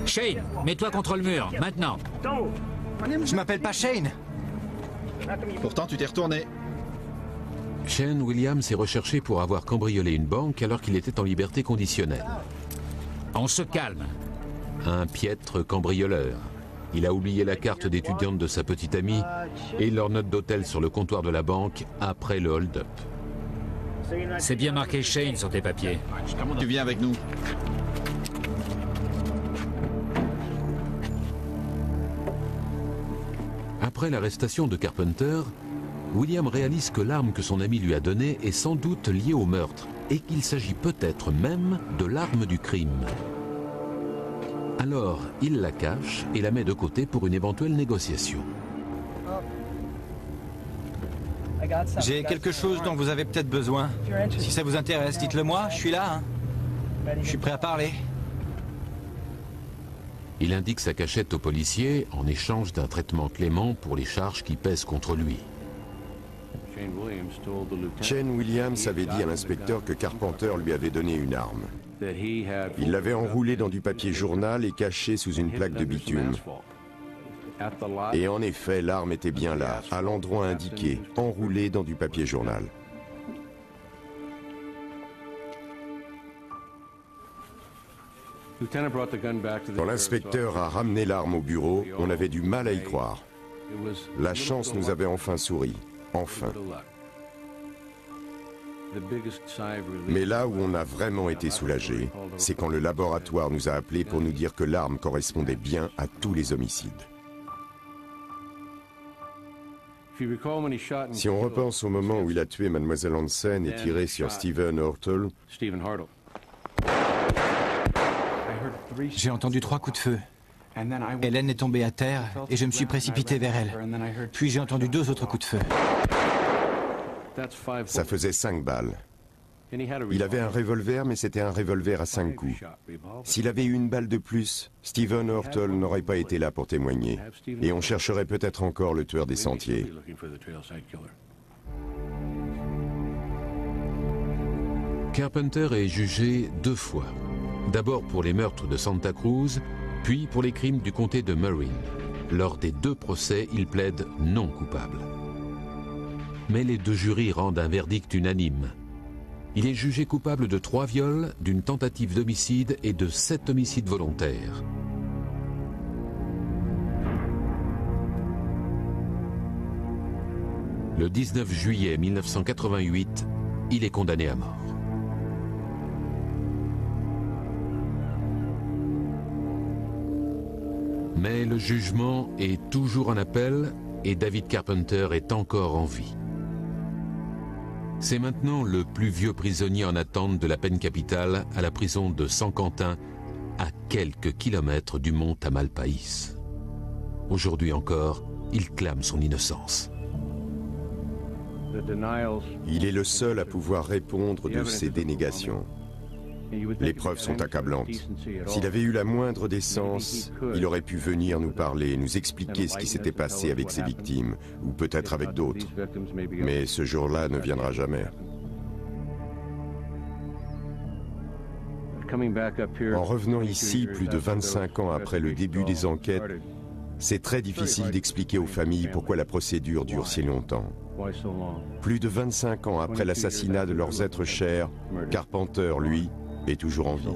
Shane, mets-toi contre le mur, maintenant. Je m'appelle pas Shane. Pourtant, tu t'es retourné. Shane Williams est recherché pour avoir cambriolé une banque alors qu'il était en liberté conditionnelle. On se calme. Un piètre cambrioleur. Il a oublié la carte d'étudiante de sa petite amie et leur note d'hôtel sur le comptoir de la banque après le hold-up. C'est bien marqué Shane sur tes papiers. Tu viens avec nous. Après l'arrestation de Carpenter, William réalise que l'arme que son ami lui a donnée est sans doute liée au meurtre et qu'il s'agit peut-être même de l'arme du crime. Alors, il la cache et la met de côté pour une éventuelle négociation. J'ai quelque chose dont vous avez peut-être besoin. Si ça vous intéresse, dites-le moi, je suis là. Je suis prêt à parler. Il indique sa cachette au policier en échange d'un traitement clément pour les charges qui pèsent contre lui. Shane Williams avait dit à l'inspecteur que Carpenter lui avait donné une arme. Il l'avait enroulée dans du papier journal et cachée sous une plaque de bitume. Et en effet, l'arme était bien là, à l'endroit indiqué, enroulée dans du papier journal. Quand l'inspecteur a ramené l'arme au bureau, on avait du mal à y croire. La chance nous avait enfin souri. Enfin. Mais là où on a vraiment été soulagé, c'est quand le laboratoire nous a appelés pour nous dire que l'arme correspondait bien à tous les homicides. Si on repense au moment où il a tué Mademoiselle Hansen et tiré sur Stephen Hartle, j'ai entendu 3 coups de feu. Hélène est tombée à terre et je me suis précipité vers elle. Puis j'ai entendu 2 autres coups de feu. ça faisait 5 balles. Il avait un revolver, mais c'était un revolver à 5 coups. S'il avait eu une balle de plus, Stephen Hartle n'aurait pas été là pour témoigner. Et on chercherait peut-être encore le tueur des sentiers. Carpenter est jugé 2 fois. D'abord pour les meurtres de Santa Cruz, puis pour les crimes du comté de Marin. Lors des 2 procès, il plaide non coupable. Mais les 2 jurys rendent un verdict unanime. Il est jugé coupable de 3 viols, d'une tentative d'homicide et de 7 homicides volontaires. Le 19 juillet 1988, il est condamné à mort. Mais le jugement est toujours en appel et David Carpenter est encore en vie. C'est maintenant le plus vieux prisonnier en attente de la peine capitale à la prison de San Quentin, à quelques kilomètres du mont Tamalpais. Aujourd'hui encore, il clame son innocence. Il est le seul à pouvoir répondre de ces dénégations. Les preuves sont accablantes. S'il avait eu la moindre décence, il aurait pu venir nous parler, nous expliquer ce qui s'était passé avec ses victimes, ou peut-être avec d'autres. Mais ce jour-là ne viendra jamais. En revenant ici, plus de 25 ans après le début des enquêtes, c'est très difficile d'expliquer aux familles pourquoi la procédure dure si longtemps. Plus de 25 ans après l'assassinat de leurs êtres chers, Carpenter, lui, est toujours en vie.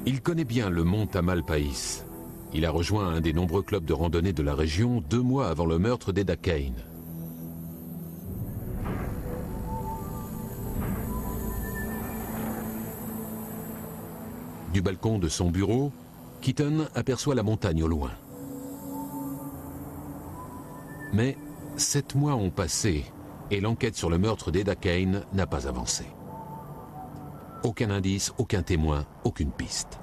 Il connaît bien le mont Tamalpais. Il a rejoint un des nombreux clubs de randonnée de la région 2 mois avant le meurtre d'Eda Kane. Du balcon de son bureau, Keaton aperçoit la montagne au loin. Mais 7 mois ont passé et l'enquête sur le meurtre d'Eda Kane n'a pas avancé. Aucun indice, aucun témoin, aucune piste.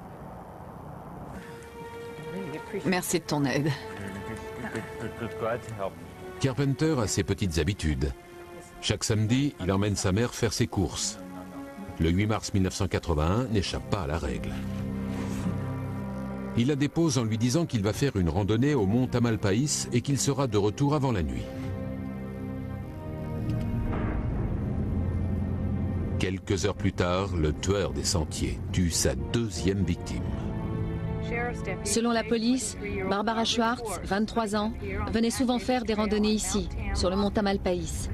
Merci de ton aide. Carpenter a ses petites habitudes. Chaque samedi, il emmène sa mère faire ses courses. Le 8 mars 1981 n'échappe pas à la règle. Il la dépose en lui disant qu'il va faire une randonnée au mont Tamalpais et qu'il sera de retour avant la nuit. Quelques heures plus tard, le tueur des sentiers tue sa deuxième victime. Selon la police, Barbara Schwartz, 23 ans, venait souvent faire des randonnées ici, sur le mont Tamalpais.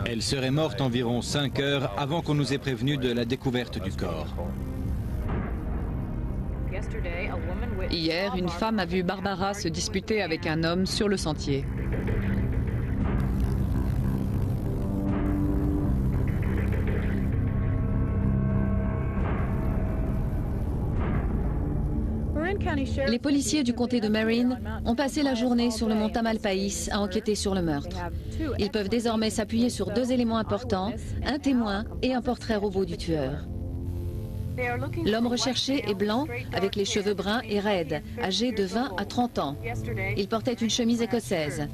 Elle serait morte environ 5 heures avant qu'on nous ait prévenus de la découverte du corps. Hier, une femme a vu Barbara se disputer avec un homme sur le sentier. Les policiers du comté de Marin ont passé la journée sur le mont Tamalpais à enquêter sur le meurtre. Ils peuvent désormais s'appuyer sur 2 éléments importants, un témoin et un portrait robot du tueur. L'homme recherché est blanc, avec les cheveux bruns et raides, âgé de 20 à 30 ans. Il portait une chemise écossaise.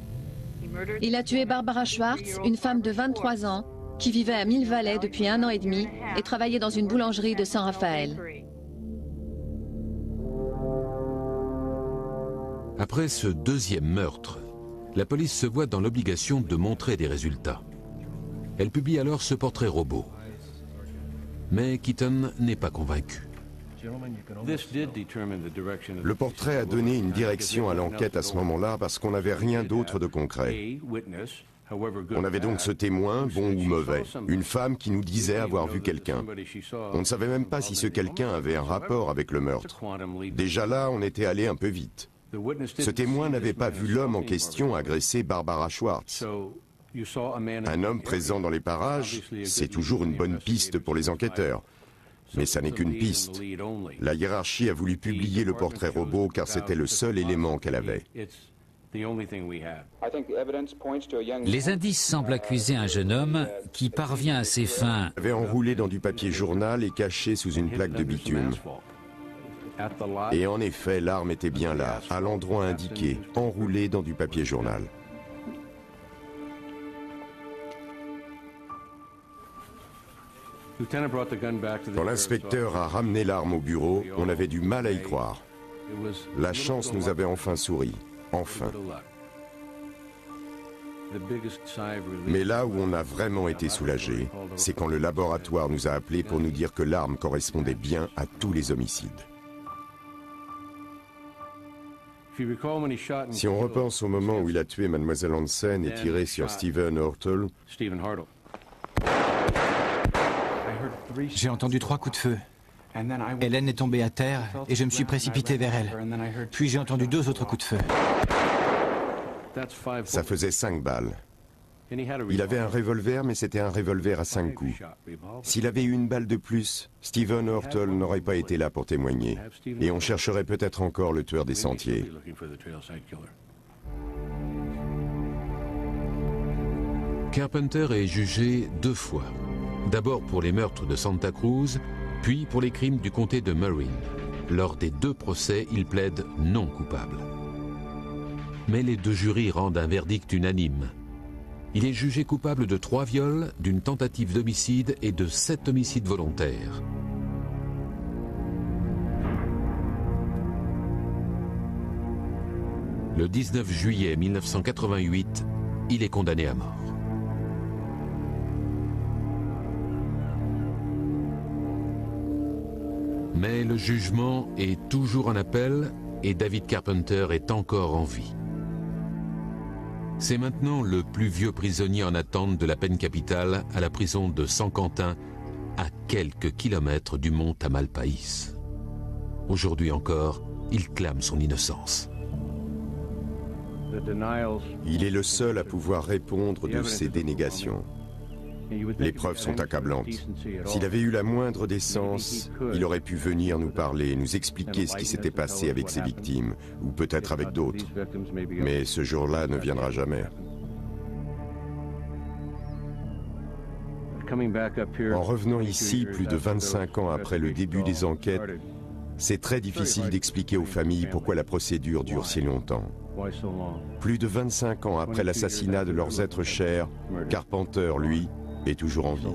Il a tué Barbara Schwartz, une femme de 23 ans, qui vivait à Mill Valley depuis 1 an et demi et travaillait dans une boulangerie de San Rafael. Après ce deuxième meurtre, la police se voit dans l'obligation de montrer des résultats. Elle publie alors ce portrait robot. Mais Keaton n'est pas convaincu. Le portrait a donné une direction à l'enquête à ce moment-là parce qu'on n'avait rien d'autre de concret. On avait donc ce témoin, bon ou mauvais, une femme qui nous disait avoir vu quelqu'un. On ne savait même pas si ce quelqu'un avait un rapport avec le meurtre. Déjà là, on était allé un peu vite. Ce témoin n'avait pas vu l'homme en question agresser Barbara Schwartz. Un homme présent dans les parages, c'est toujours une bonne piste pour les enquêteurs. Mais ça n'est qu'une piste. La hiérarchie a voulu publier le portrait robot car c'était le seul élément qu'elle avait. Les indices semblent accuser un jeune homme qui parvient à ses fins. Il avait enroulé dans du papier journal et caché sous une plaque de bitume. Et en effet, l'arme était bien là, à l'endroit indiqué, enroulée dans du papier journal. Quand l'inspecteur a ramené l'arme au bureau, on avait du mal à y croire. La chance nous avait enfin souri. Enfin. Mais là où on a vraiment été soulagé, c'est quand le laboratoire nous a appelés pour nous dire que l'arme correspondait bien à tous les homicides. Si on repense au moment où il a tué Mademoiselle Hansen et tiré sur Stephen Hurtle, j'ai entendu 3 coups de feu. Hélène est tombée à terre et je me suis précipité vers elle. Puis j'ai entendu 2 autres coups de feu. ça faisait 5 balles. Il avait un revolver, mais c'était un revolver à 5 coups. S'il avait eu une balle de plus, Stephen Hurtle n'aurait pas été là pour témoigner. Et on chercherait peut-être encore le tueur des sentiers. Carpenter est jugé 2 fois. D'abord pour les meurtres de Santa Cruz, puis pour les crimes du comté de Marin. Lors des 2 procès, il plaide non coupable. Mais les 2 jurys rendent un verdict unanime. Il est jugé coupable de 3 viols, d'une tentative d'homicide et de 7 homicides volontaires. Le 19 juillet 1988, il est condamné à mort. Mais le jugement est toujours en appel et David Carpenter est encore en vie. C'est maintenant le plus vieux prisonnier en attente de la peine capitale à la prison de San Quentin, à quelques kilomètres du mont Tamalpais. Aujourd'hui encore, il clame son innocence. Il est le seul à pouvoir répondre de ces dénégations. Les preuves sont accablantes. S'il avait eu la moindre décence, il aurait pu venir nous parler, nous expliquer ce qui s'était passé avec ses victimes, ou peut-être avec d'autres. Mais ce jour-là ne viendra jamais. En revenant ici, plus de 25 ans après le début des enquêtes, c'est très difficile d'expliquer aux familles pourquoi la procédure dure si longtemps. Plus de 25 ans après l'assassinat de leurs êtres chers, Carpenter, lui, est toujours en vie.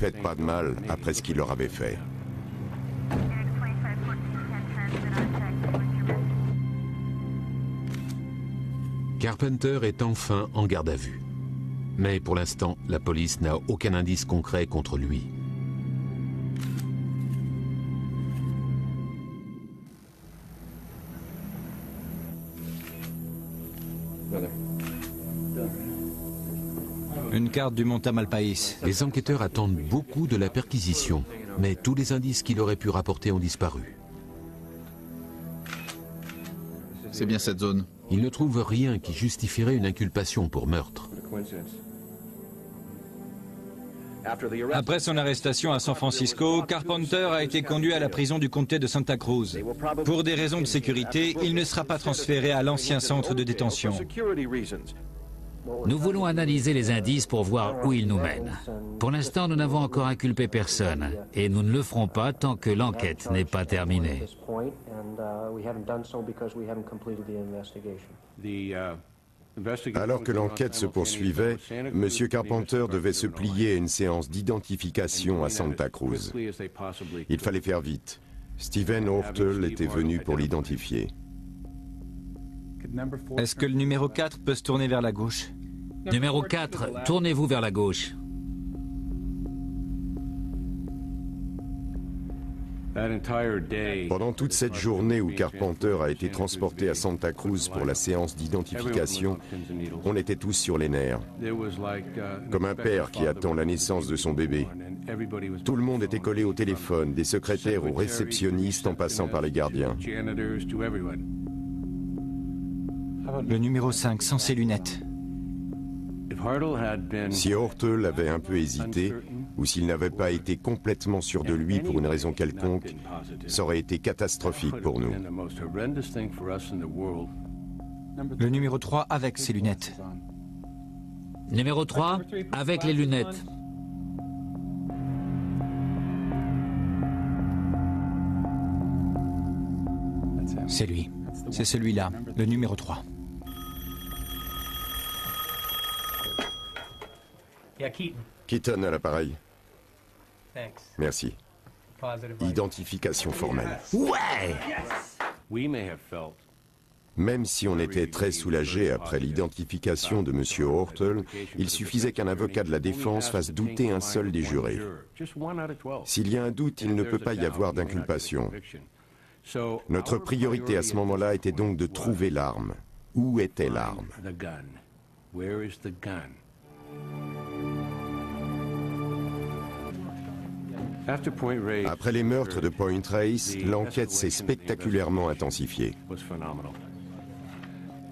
faites pas de mal après ce qu'il leur avait fait. Carpenter est enfin en garde à vue. Mais pour l'instant, la police n'a aucun indice concret contre lui. Une carte du mont Tamalpais. Les enquêteurs attendent beaucoup de la perquisition, mais tous les indices qu'il aurait pu rapporter ont disparu. C'est bien cette zone. Ils ne trouvent rien qui justifierait une inculpation pour meurtre. Après son arrestation à San Francisco, Carpenter a été conduit à la prison du comté de Santa Cruz. Pour des raisons de sécurité, il ne sera pas transféré à l'ancien centre de détention. Nous voulons analyser les indices pour voir où ils nous mènent. Pour l'instant, nous n'avons encore inculpé personne et nous ne le ferons pas tant que l'enquête n'est pas terminée. Alors que l'enquête se poursuivait, M. Carpenter devait se plier à une séance d'identification à Santa Cruz. Il fallait faire vite. Stephen Ortel était venu pour l'identifier. Est-ce que le numéro 4 peut se tourner vers la gauche? Numéro 4, tournez-vous vers la gauche. Pendant toute cette journée où Carpenter a été transporté à Santa Cruz pour la séance d'identification, on était tous sur les nerfs. Comme un père qui attend la naissance de son bébé. Tout le monde était collé au téléphone, des secrétaires aux réceptionnistes en passant par les gardiens. Le numéro 5, sans ses lunettes. Si Ortel avait un peu hésité, ou s'il n'avait pas été complètement sûr de lui pour une raison quelconque, ça aurait été catastrophique pour nous. Le numéro 3 avec ses lunettes. Numéro 3, avec les lunettes. C'est lui. C'est celui-là, le numéro 3. Keaton à l'appareil. Merci. Identification formelle. Ouais! Même si on était très soulagé après l'identification de M. Ortel, il suffisait qu'un avocat de la défense fasse douter un seul des jurés. S'il y a un doute, il ne peut pas y avoir d'inculpation. Notre priorité à ce moment-là était donc de trouver l'arme. Où était l'arme? Après les meurtres de Point Reyes, l'enquête s'est spectaculairement intensifiée.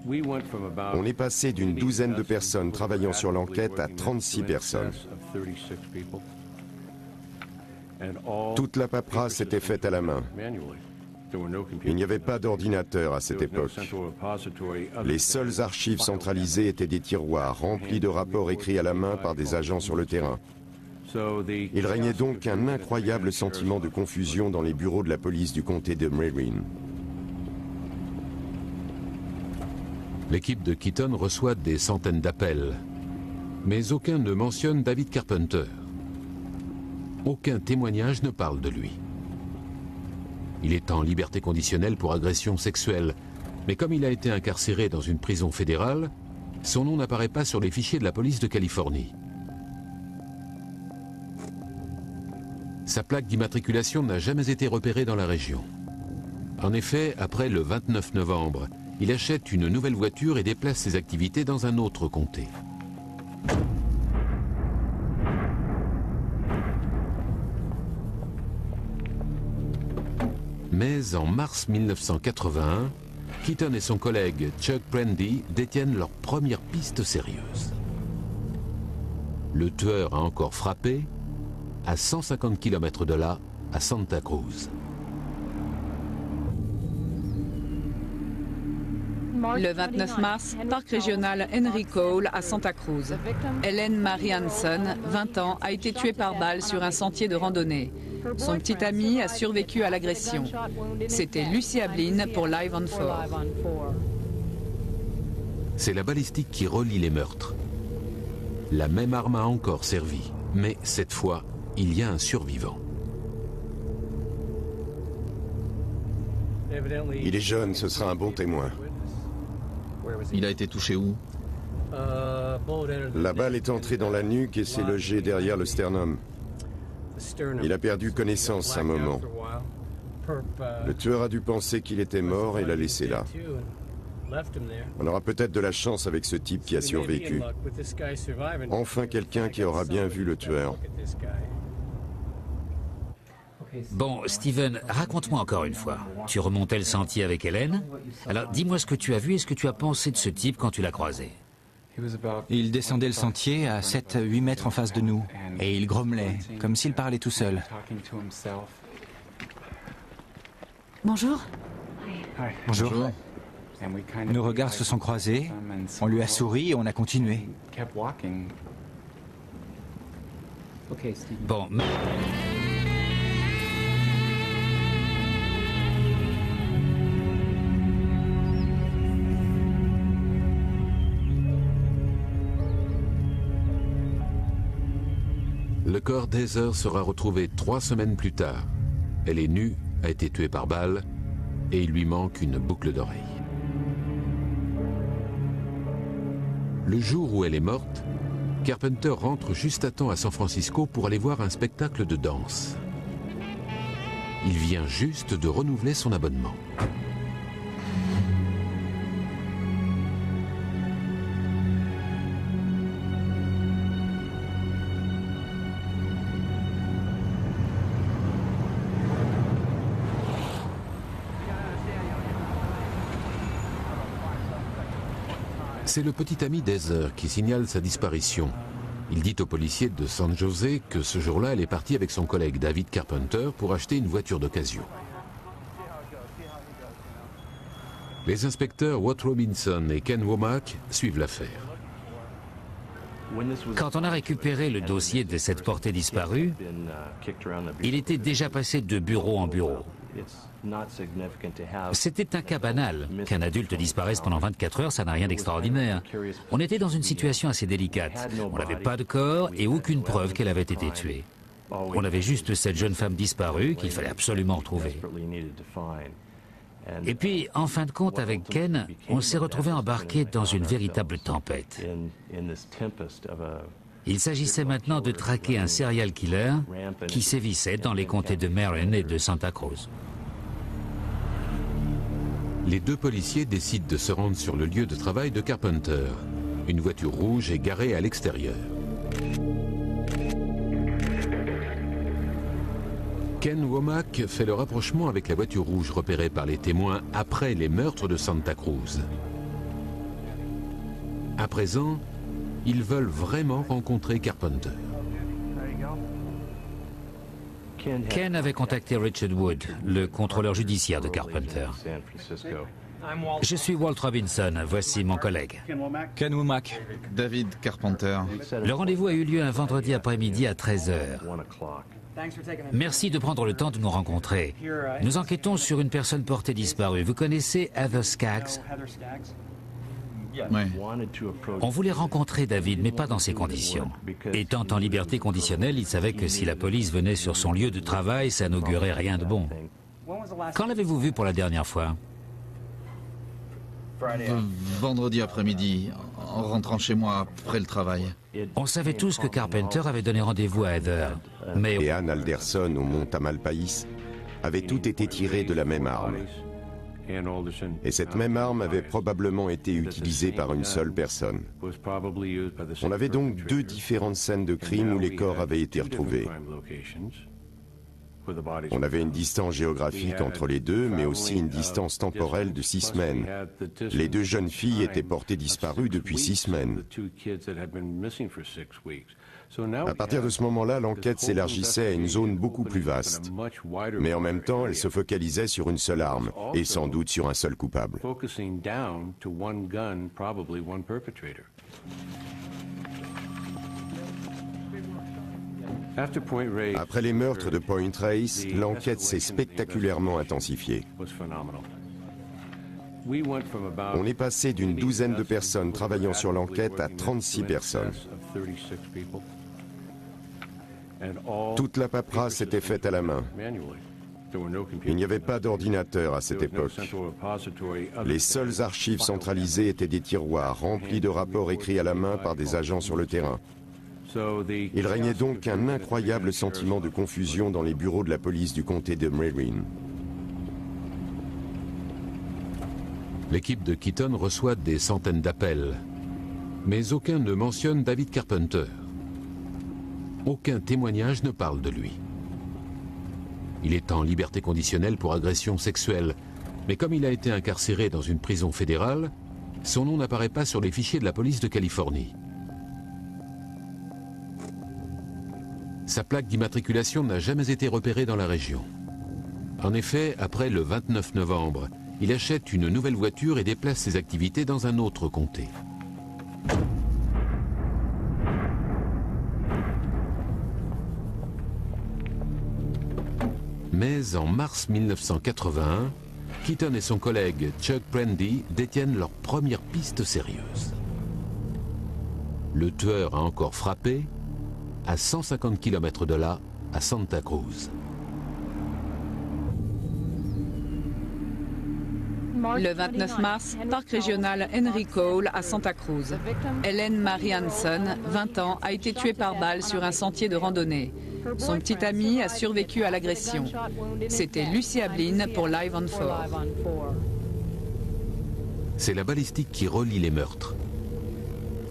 On est passé d'une douzaine de personnes travaillant sur l'enquête à 36 personnes. Toute la paperasse était faite à la main. Il n'y avait pas d'ordinateur à cette époque. Les seules archives centralisées étaient des tiroirs remplis de rapports écrits à la main par des agents sur le terrain. Il régnait donc un incroyable sentiment de confusion dans les bureaux de la police du comté de Marin. L'équipe de Keaton reçoit des centaines d'appels, mais aucun ne mentionne David Carpenter. Aucun témoignage ne parle de lui. Il est en liberté conditionnelle pour agression sexuelle, mais comme il a été incarcéré dans une prison fédérale, son nom n'apparaît pas sur les fichiers de la police de Californie. Sa plaque d'immatriculation n'a jamais été repérée dans la région. En effet, après le 29 novembre, il achète une nouvelle voiture et déplace ses activités dans un autre comté. Mais en mars 1981, Keaton et son collègue Chuck Prendy détiennent leur première piste sérieuse. Le tueur a encore frappé à 150 km de là, à Santa Cruz. Le 29 mars, parc régional Henry Cole à Santa Cruz. Helen Marie Hanson, 20 ans, a été tuée par balle sur un sentier de randonnée. Son petit ami a survécu à l'agression. C'était Lucy Ablin pour Live on 4. C'est la balistique qui relie les meurtres. La même arme a encore servi, mais cette fois, il y a un survivant. Il est jeune, ce sera un bon témoin. Il a été touché où? La balle est entrée dans la nuque et s'est logée derrière le sternum. Il a perdu connaissance un moment. Le tueur a dû penser qu'il était mort et l'a laissé là. On aura peut-être de la chance avec ce type qui a survécu. Enfin quelqu'un qui aura bien vu le tueur. Bon, Steven, raconte-moi encore une fois. Tu remontais le sentier avec Hélène. Alors, dis-moi ce que tu as vu et ce que tu as pensé de ce type quand tu l'as croisé. Il descendait le sentier à 7-8 mètres en face de nous. Et il grommelait, comme s'il parlait tout seul. Bonjour. Bonjour. Nos regards se sont croisés. On lui a souri et on a continué. Bon, Le corps d'Heather sera retrouvé 3 semaines plus tard. Elle est nue, a été tuée par balle et il lui manque une boucle d'oreille. Le jour où elle est morte, Carpenter rentre juste à temps à San Francisco pour aller voir un spectacle de danse. Il vient juste de renouveler son abonnement. C'est le petit ami d'Heather qui signale sa disparition. Il dit aux policiers de San José que ce jour-là, elle est partie avec son collègue David Carpenter pour acheter une voiture d'occasion. Les inspecteurs Watt Robinson et Ken Womack suivent l'affaire. quand on a récupéré le dossier de cette portée disparue, il était déjà passé de bureau en bureau. C'était un cas banal. Qu'un adulte disparaisse pendant 24 heures, ça n'a rien d'extraordinaire. On était dans une situation assez délicate. On n'avait pas de corps et aucune preuve qu'elle avait été tuée. On avait juste cette jeune femme disparue qu'il fallait absolument retrouver. Et puis, en fin de compte, avec Ken, on s'est retrouvé embarqué dans une véritable tempête. Il s'agissait maintenant de traquer un serial killer qui sévissait dans les comtés de Marin et de Santa Cruz. Les deux policiers décident de se rendre sur le lieu de travail de Carpenter. Une voiture rouge est garée à l'extérieur. Ken Womack fait le rapprochement avec la voiture rouge repérée par les témoins après les meurtres de Santa Cruz. À présent, ils veulent vraiment rencontrer Carpenter. Ken avait contacté Richard Wood, le contrôleur judiciaire de Carpenter. Je suis Walt Robinson, voici mon collègue. Ken Womack. David Carpenter. Le rendez-vous a eu lieu un vendredi après-midi à 13h. Merci de prendre le temps de nous rencontrer. Nous enquêtons sur une personne portée disparue. Vous connaissez Heather Skaggs? Oui. On voulait rencontrer David, mais pas dans ces conditions. Étant en liberté conditionnelle, il savait que si la police venait sur son lieu de travail, ça n'augurait rien de bon. Quand l'avez-vous vu pour la dernière fois? Vendredi après-midi, en rentrant chez moi après le travail. On savait tous que Carpenter avait donné rendez-vous à Heather, mais... Et Ann Alderson au mont Tamalpais avaient tout été tirés de la même arme. Et cette même arme avait probablement été utilisée par une seule personne. On avait donc deux différentes scènes de crime où les corps avaient été retrouvés. On avait une distance géographique entre les deux, mais aussi une distance temporelle de 6 semaines. Les deux jeunes filles étaient portées disparues depuis 6 semaines. À partir de ce moment-là, l'enquête s'élargissait à une zone beaucoup plus vaste. Mais en même temps, elle se focalisait sur une seule arme, et sans doute sur un seul coupable. Après les meurtres de Point Reyes, l'enquête s'est spectaculairement intensifiée. On est passé d'une douzaine de personnes travaillant sur l'enquête à 36 personnes. Toute la paperasse était faite à la main. Il n'y avait pas d'ordinateur à cette époque. Les seules archives centralisées étaient des tiroirs remplis de rapports écrits à la main par des agents sur le terrain. Il régnait donc un incroyable sentiment de confusion dans les bureaux de la police du comté de Marin. L'équipe de Keaton reçoit des centaines d'appels, mais aucun ne mentionne David Carpenter. Aucun témoignage ne parle de lui. Il est en liberté conditionnelle pour agression sexuelle, mais comme il a été incarcéré dans une prison fédérale, son nom n'apparaît pas sur les fichiers de la police de Californie. Sa plaque d'immatriculation n'a jamais été repérée dans la région. En effet, après le 29 novembre, il achète une nouvelle voiture et déplace ses activités dans un autre comté. Mais en mars 1981, Keaton et son collègue Chuck Prendy détiennent leur première piste sérieuse. Le tueur a encore frappé à 150 km de là, à Santa Cruz. Le 29 mars, parc régional Henry Cole à Santa Cruz. Helen Marie Hanson, 20 ans, a été tuée par balle sur un sentier de randonnée. Son petit ami a survécu à l'agression. C'était Lucy Ablin pour Live on 4. C'est la balistique qui relie les meurtres.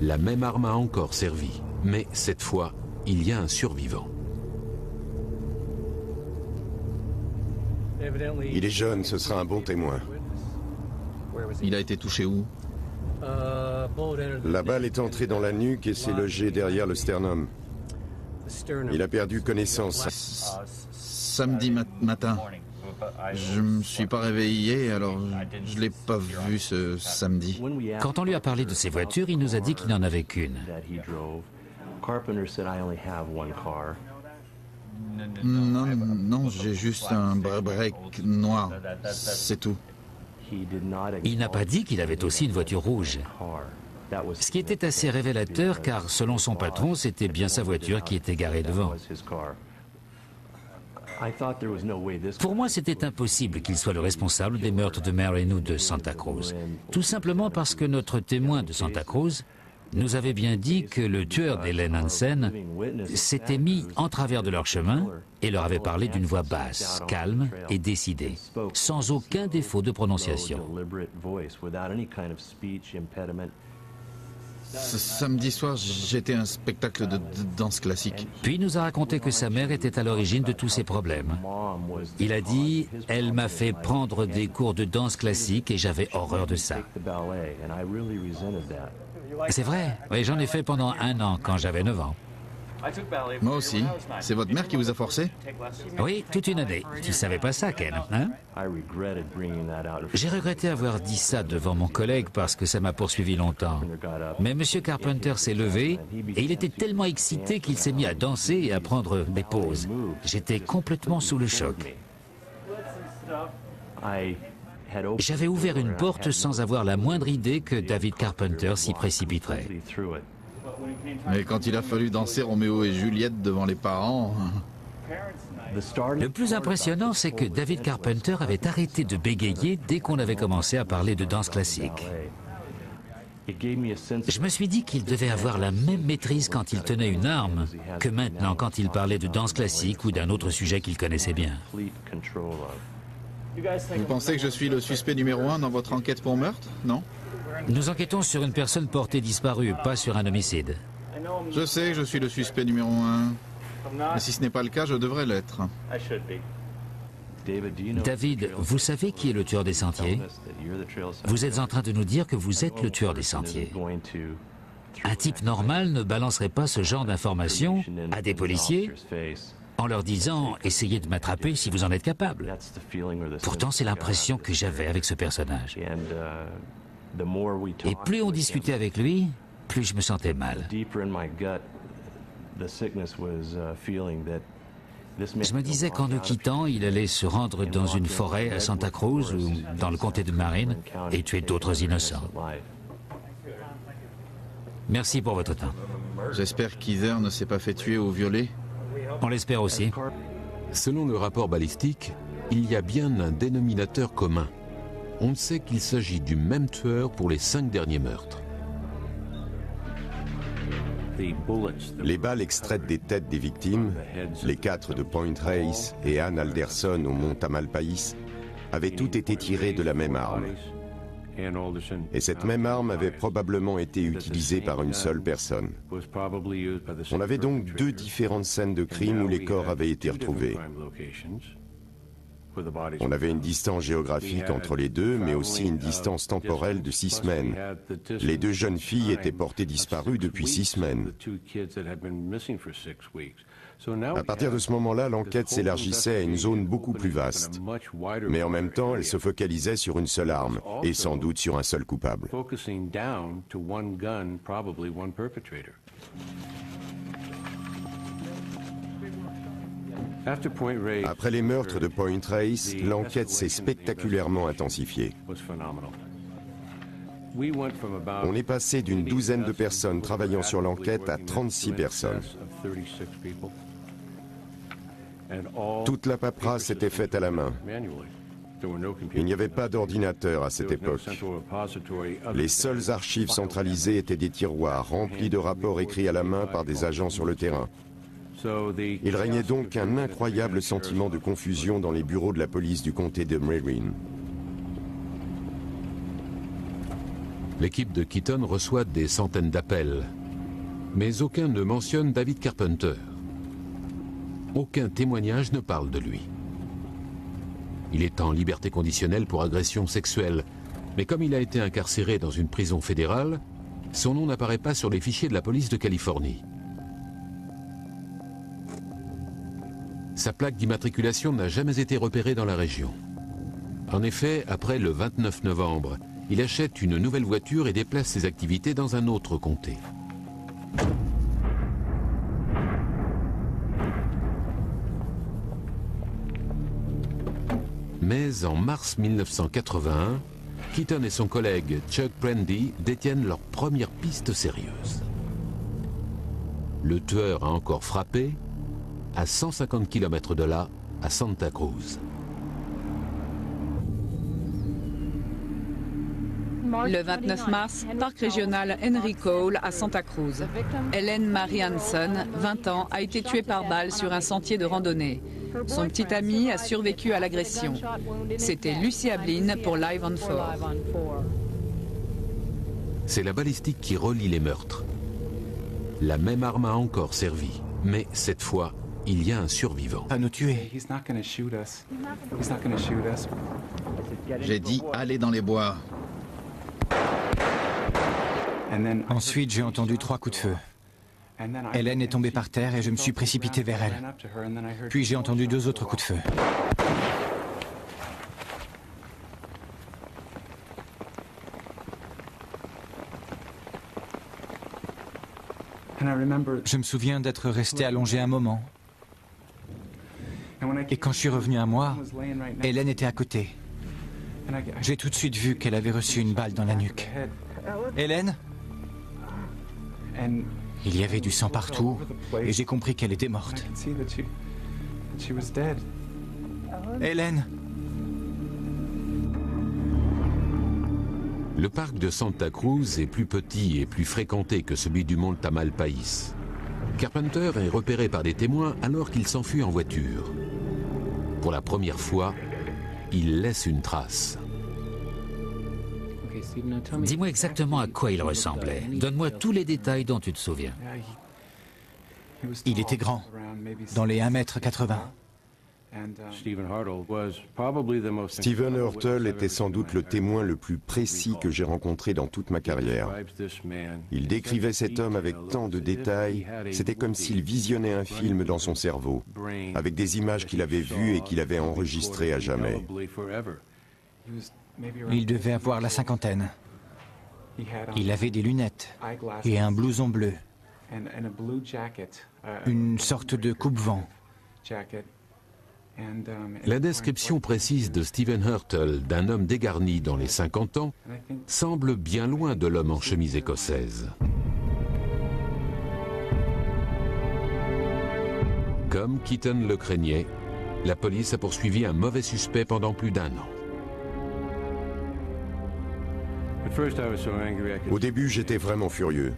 La même arme a encore servi, mais cette fois, il y a un survivant. Il est jeune, ce sera un bon témoin. Il a été touché où? La balle est entrée dans la nuque et s'est logée derrière le sternum. Il a perdu connaissance. Samedi matin. Je me suis pas réveillé, alors je l'ai pas vu ce samedi. Quand on lui a parlé de ses voitures, il nous a dit qu'il n'en avait qu'une. Non, j'ai juste un break noir, c'est tout. Il n'a pas dit qu'il avait aussi une voiture rouge. Ce qui était assez révélateur car, selon son patron, c'était bien sa voiture qui était garée devant. Pour moi, c'était impossible qu'il soit le responsable des meurtres de Marin ou de Santa Cruz. Tout simplement parce que notre témoin de Santa Cruz nous avait bien dit que le tueur d'Helen Hansen s'était mis en travers de leur chemin et leur avait parlé d'une voix basse, calme et décidée, sans aucun défaut de prononciation. Ce samedi soir, j'étais à un spectacle de danse classique. Puis il nous a raconté que sa mère était à l'origine de tous ces problèmes. Il a dit « Elle m'a fait prendre des cours de danse classique et j'avais horreur de ça. » C'est vrai, oui, j'en ai fait pendant 1 an quand j'avais 9 ans. Moi aussi. C'est votre mère qui vous a forcé? Oui, toute une année. Tu savais pas ça, Ken, hein? J'ai regretté avoir dit ça devant mon collègue parce que ça m'a poursuivi longtemps. Mais M. Carpenter s'est levé et il était tellement excité qu'il s'est mis à danser et à prendre des pauses. J'étais complètement sous le choc. J'avais ouvert une porte sans avoir la moindre idée que David Carpenter s'y précipiterait. Mais quand il a fallu danser Roméo et Juliette devant les parents... Le plus impressionnant, c'est que David Carpenter avait arrêté de bégayer dès qu'on avait commencé à parler de danse classique. Je me suis dit qu'il devait avoir la même maîtrise quand il tenait une arme que maintenant quand il parlait de danse classique ou d'un autre sujet qu'il connaissait bien. Vous pensez que je suis le suspect numéro 1 dans votre enquête pour meurtre, non? Nous enquêtons sur une personne portée disparue, pas sur un homicide. Je sais que je suis le suspect numéro 1. Mais si ce n'est pas le cas, je devrais l'être. David, vous savez qui est le tueur des sentiers? Vous êtes en train de nous dire que vous êtes le tueur des sentiers. Un type normal ne balancerait pas ce genre d'informations à des policiers en leur disant « Essayez de m'attraper si vous en êtes capable ». Pourtant, c'est l'impression que j'avais avec ce personnage. Et plus on discutait avec lui, plus je me sentais mal. Je me disais qu'en nous quittant, il allait se rendre dans une forêt à Santa Cruz ou dans le comté de Marin et tuer d'autres innocents. Merci pour votre temps. J'espère qu'Heather ne s'est pas fait tuer ou violer. On l'espère aussi. Selon le rapport balistique, il y a bien un dénominateur commun. On sait qu'il s'agit du même tueur pour les 5 derniers meurtres. Les balles extraites des têtes des victimes, les 4 de Point Reyes et Ann Alderson au mont Tamalpais, avaient toutes été tirées de la même arme. Et cette même arme avait probablement été utilisée par une seule personne. On avait donc 2 différentes scènes de crime où les corps avaient été retrouvés. On avait une distance géographique entre les deux, mais aussi une distance temporelle de 6 semaines. Les 2 jeunes filles étaient portées disparues depuis 6 semaines. À partir de ce moment-là, l'enquête s'élargissait à une zone beaucoup plus vaste. Mais en même temps, elle se focalisait sur une seule arme, et sans doute sur un seul coupable. Après les meurtres de Point Reyes, l'enquête s'est spectaculairement intensifiée. On est passé d'une douzaine de personnes travaillant sur l'enquête à 36 personnes. Toute la paperasse était faite à la main. Il n'y avait pas d'ordinateur à cette époque. Les seules archives centralisées étaient des tiroirs remplis de rapports écrits à la main par des agents sur le terrain. Il régnait donc un incroyable sentiment de confusion dans les bureaux de la police du comté de Marin. L'équipe de Keaton reçoit des centaines d'appels, mais aucun ne mentionne David Carpenter. Aucun témoignage ne parle de lui. Il est en liberté conditionnelle pour agression sexuelle, mais comme il a été incarcéré dans une prison fédérale, son nom n'apparaît pas sur les fichiers de la police de Californie. Sa plaque d'immatriculation n'a jamais été repérée dans la région. En effet, après le 29 novembre, il achète une nouvelle voiture et déplace ses activités dans un autre comté. Mais en mars 1981, Keaton et son collègue Chuck Prendy détiennent leur première piste sérieuse. Le tueur a encore frappé à 150 km de là, à Santa Cruz. Le 29 mars, parc régional Henry Cole à Santa Cruz. Helen Marie Hanson, 20 ans, a été tuée par balle sur un sentier de randonnée. Son petit ami a survécu à l'agression. C'était Lucy Ablin pour Live on 4. C'est la balistique qui relie les meurtres. La même arme a encore servi, mais cette fois, il y a un survivant. À nous tuer. J'ai dit allez dans les bois. Ensuite, j'ai entendu 3 coups de feu. Hélène est tombée par terre et je me suis précipité vers elle. Puis j'ai entendu 2 autres coups de feu. Je me souviens d'être resté allongé un moment. Et quand je suis revenu à moi, Hélène était à côté. J'ai tout de suite vu qu'elle avait reçu une balle dans la nuque. Hélène ? Il y avait du sang partout et j'ai compris qu'elle était morte. Hélène ? Le parc de Santa Cruz est plus petit et plus fréquenté que celui du mont Tamalpais. Carpenter est repéré par des témoins alors qu'il s'enfuit en voiture. Pour la première fois, il laisse une trace. Dis-moi exactement à quoi il ressemblait. Donne-moi tous les détails dont tu te souviens. Il était grand, dans les 1,80 m. Stephen Hurtle était sans doute le témoin le plus précis que j'ai rencontré dans toute ma carrière. Il décrivait cet homme avec tant de détails, c'était comme s'il visionnait un film dans son cerveau, avec des images qu'il avait vues et qu'il avait enregistrées à jamais. Il devait avoir la cinquantaine. Il avait des lunettes et un blouson bleu, une sorte de coupe-vent. La description précise de Stephen Hurtle d'un homme dégarni dans les 50 ans semble bien loin de l'homme en chemise écossaise. Comme Keaton le craignait, la police a poursuivi un mauvais suspect pendant plus d'1 an. Au début, j'étais vraiment furieux.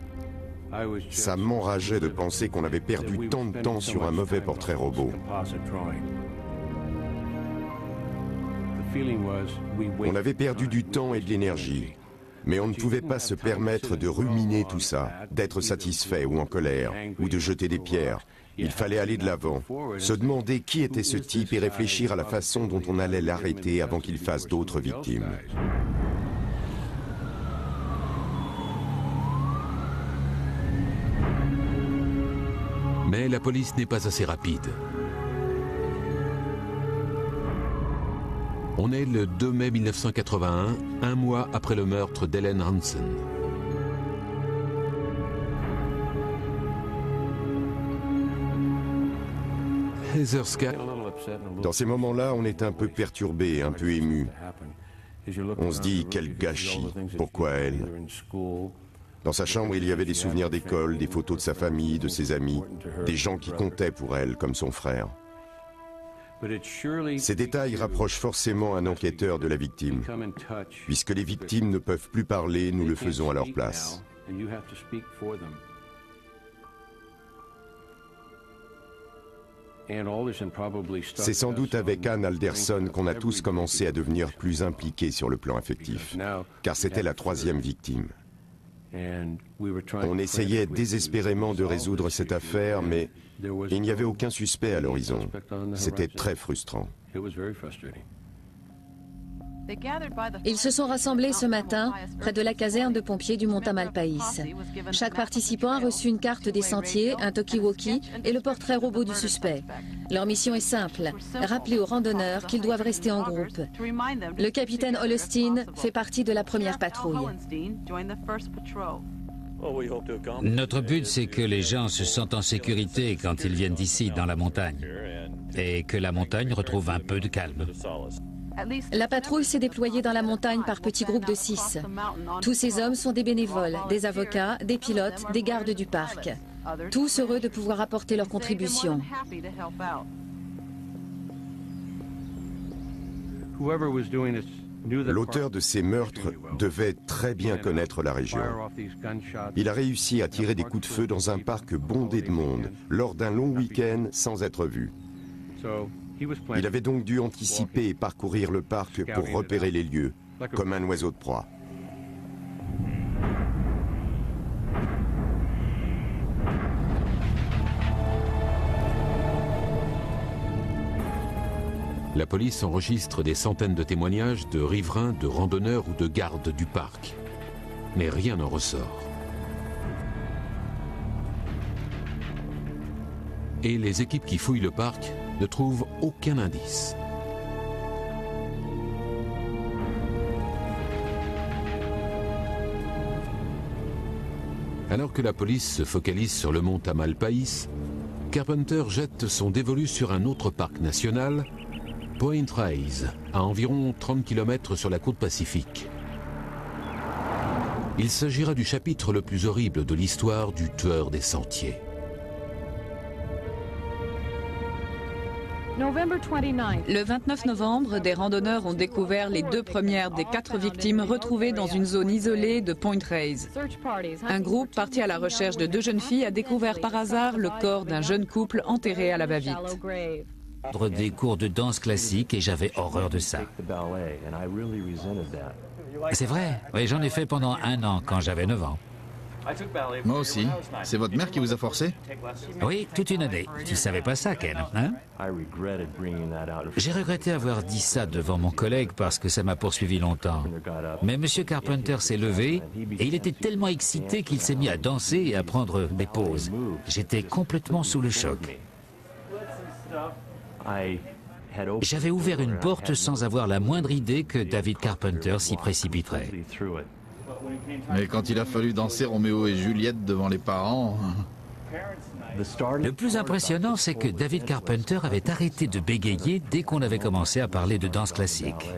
Ça m'enrageait de penser qu'on avait perdu tant de temps sur un mauvais portrait robot. On avait perdu du temps et de l'énergie, mais on ne pouvait pas se permettre de ruminer tout ça, d'être satisfait ou en colère, ou de jeter des pierres. Il fallait aller de l'avant, se demander qui était ce type et réfléchir à la façon dont on allait l'arrêter avant qu'il fasse d'autres victimes. Mais la police n'est pas assez rapide. On est le 2 mai 1981, un mois après le meurtre d'Ellen Hansen. Heather Sky. Dans ces moments-là, on est un peu perturbé, un peu ému. On se dit, quel gâchis, pourquoi elle? Dans sa chambre, il y avait des souvenirs d'école, des photos de sa famille, de ses amis, des gens qui comptaient pour elle, comme son frère. Ces détails rapprochent forcément un enquêteur de la victime. Puisque les victimes ne peuvent plus parler, nous le faisons à leur place. C'est sans doute avec Anne Alderson qu'on a tous commencé à devenir plus impliqués sur le plan affectif, car c'était la 3e victime. On essayait désespérément de résoudre cette affaire, mais il n'y avait aucun suspect à l'horizon. C'était très frustrant. Ils se sont rassemblés ce matin près de la caserne de pompiers du mont Tamalpais. Chaque participant a reçu une carte des sentiers, un talkie-walkie et le portrait robot du suspect. Leur mission est simple, rappeler aux randonneurs qu'ils doivent rester en groupe. Le capitaine Holstein fait partie de la première patrouille. Notre but, c'est que les gens se sentent en sécurité quand ils viennent ici, dans la montagne, et que la montagne retrouve un peu de calme. La patrouille s'est déployée dans la montagne par petits groupes de 6. Tous ces hommes sont des bénévoles, des avocats, des pilotes, des gardes du parc. Tous heureux de pouvoir apporter leur contribution. L'auteur de ces meurtres devait très bien connaître la région. Il a réussi à tirer des coups de feu dans un parc bondé de monde, lors d'un long week-end sans être vu. Il avait donc dû anticiper et parcourir le parc pour repérer les lieux, comme un oiseau de proie. La police enregistre des centaines de témoignages de riverains, de randonneurs ou de gardes du parc. Mais rien n'en ressort. Et les équipes qui fouillent le parc ne trouvent aucun indice. Alors que la police se focalise sur le mont Tamalpais, Carpenter jette son dévolu sur un autre parc national, Point Reyes, à environ 30 km sur la côte pacifique. Il s'agira du chapitre le plus horrible de l'histoire du tueur des sentiers. Le 29 novembre, des randonneurs ont découvert les 2 premières des 4 victimes retrouvées dans une zone isolée de Point Reyes. Un groupe parti à la recherche de 2 jeunes filles a découvert par hasard le corps d'un jeune couple enterré à la va-vite. Des cours de danse classique et j'avais horreur de ça. C'est vrai, oui, j'en ai fait pendant 1 an quand j'avais 9 ans. Moi aussi. C'est votre mère qui vous a forcé? Oui, toute une année. Tu savais pas ça, Ken, hein? J'ai regretté avoir dit ça devant mon collègue parce que ça m'a poursuivi longtemps. Mais M. Carpenter s'est levé et il était tellement excité qu'il s'est mis à danser et à prendre des pauses. J'étais complètement sous le choc. J'avais ouvert une porte sans avoir la moindre idée que David Carpenter s'y précipiterait. Mais quand il a fallu danser Roméo et Juliette devant les parents... Le plus impressionnant, c'est que David Carpenter avait arrêté de bégayer dès qu'on avait commencé à parler de danse classique.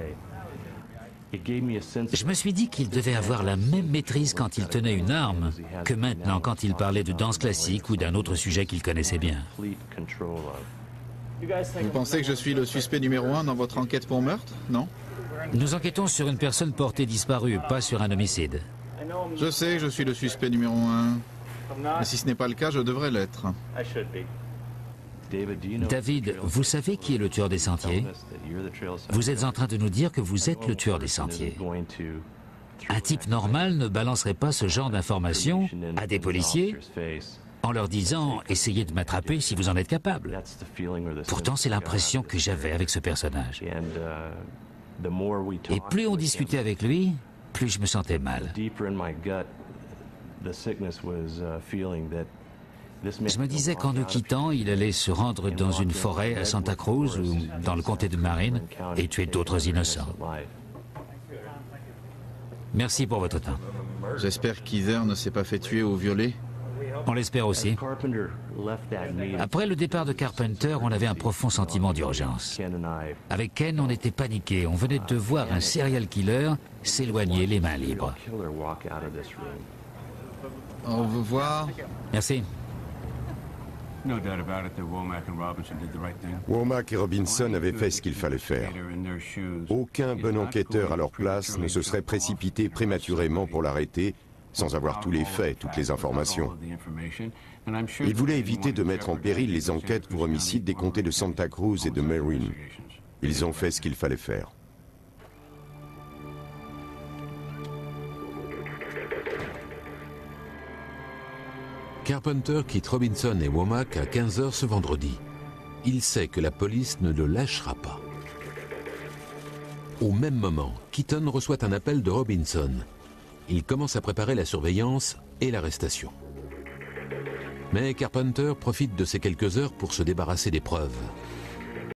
Je me suis dit qu'il devait avoir la même maîtrise quand il tenait une arme que maintenant quand il parlait de danse classique ou d'un autre sujet qu'il connaissait bien. Vous pensez que je suis le suspect numéro 1 dans votre enquête pour meurtre, non? Nous enquêtons sur une personne portée disparue, pas sur un homicide. Je sais que je suis le suspect numéro 1. Mais si ce n'est pas le cas, je devrais l'être. David, vous savez qui est le tueur des sentiers? Vous êtes en train de nous dire que vous êtes le tueur des sentiers. Un type normal ne balancerait pas ce genre d'informations à des policiers en leur disant « essayez de m'attraper si vous en êtes capable ». Pourtant, c'est l'impression que j'avais avec ce personnage. Et plus on discutait avec lui, plus je me sentais mal. Je me disais qu'en nous quittant, il allait se rendre dans une forêt à Santa Cruz ou dans le comté de Marin et tuer d'autres innocents. Merci pour votre temps. J'espère qu'Heather ne s'est pas fait tuer ou violer. On l'espère aussi. Après le départ de Carpenter, on avait un profond sentiment d'urgence. Avec Ken, on était paniqués. On venait de voir un serial killer s'éloigner les mains libres. Au revoir. Merci. Womack et Robinson avaient fait ce qu'il fallait faire. Aucun bon enquêteur à leur place ne se serait précipité prématurément pour l'arrêter sans avoir tous les faits, toutes les informations. Ils voulaient éviter de mettre en péril les enquêtes pour homicide des comtés de Santa Cruz et de Marin. Ils ont fait ce qu'il fallait faire. Carpenter quitte Robinson et Womack à 15 h ce vendredi. Il sait que la police ne le lâchera pas. Au même moment, Keaton reçoit un appel de Robinson. Il commence à préparer la surveillance et l'arrestation. Mais Carpenter profite de ces quelques heures pour se débarrasser des preuves.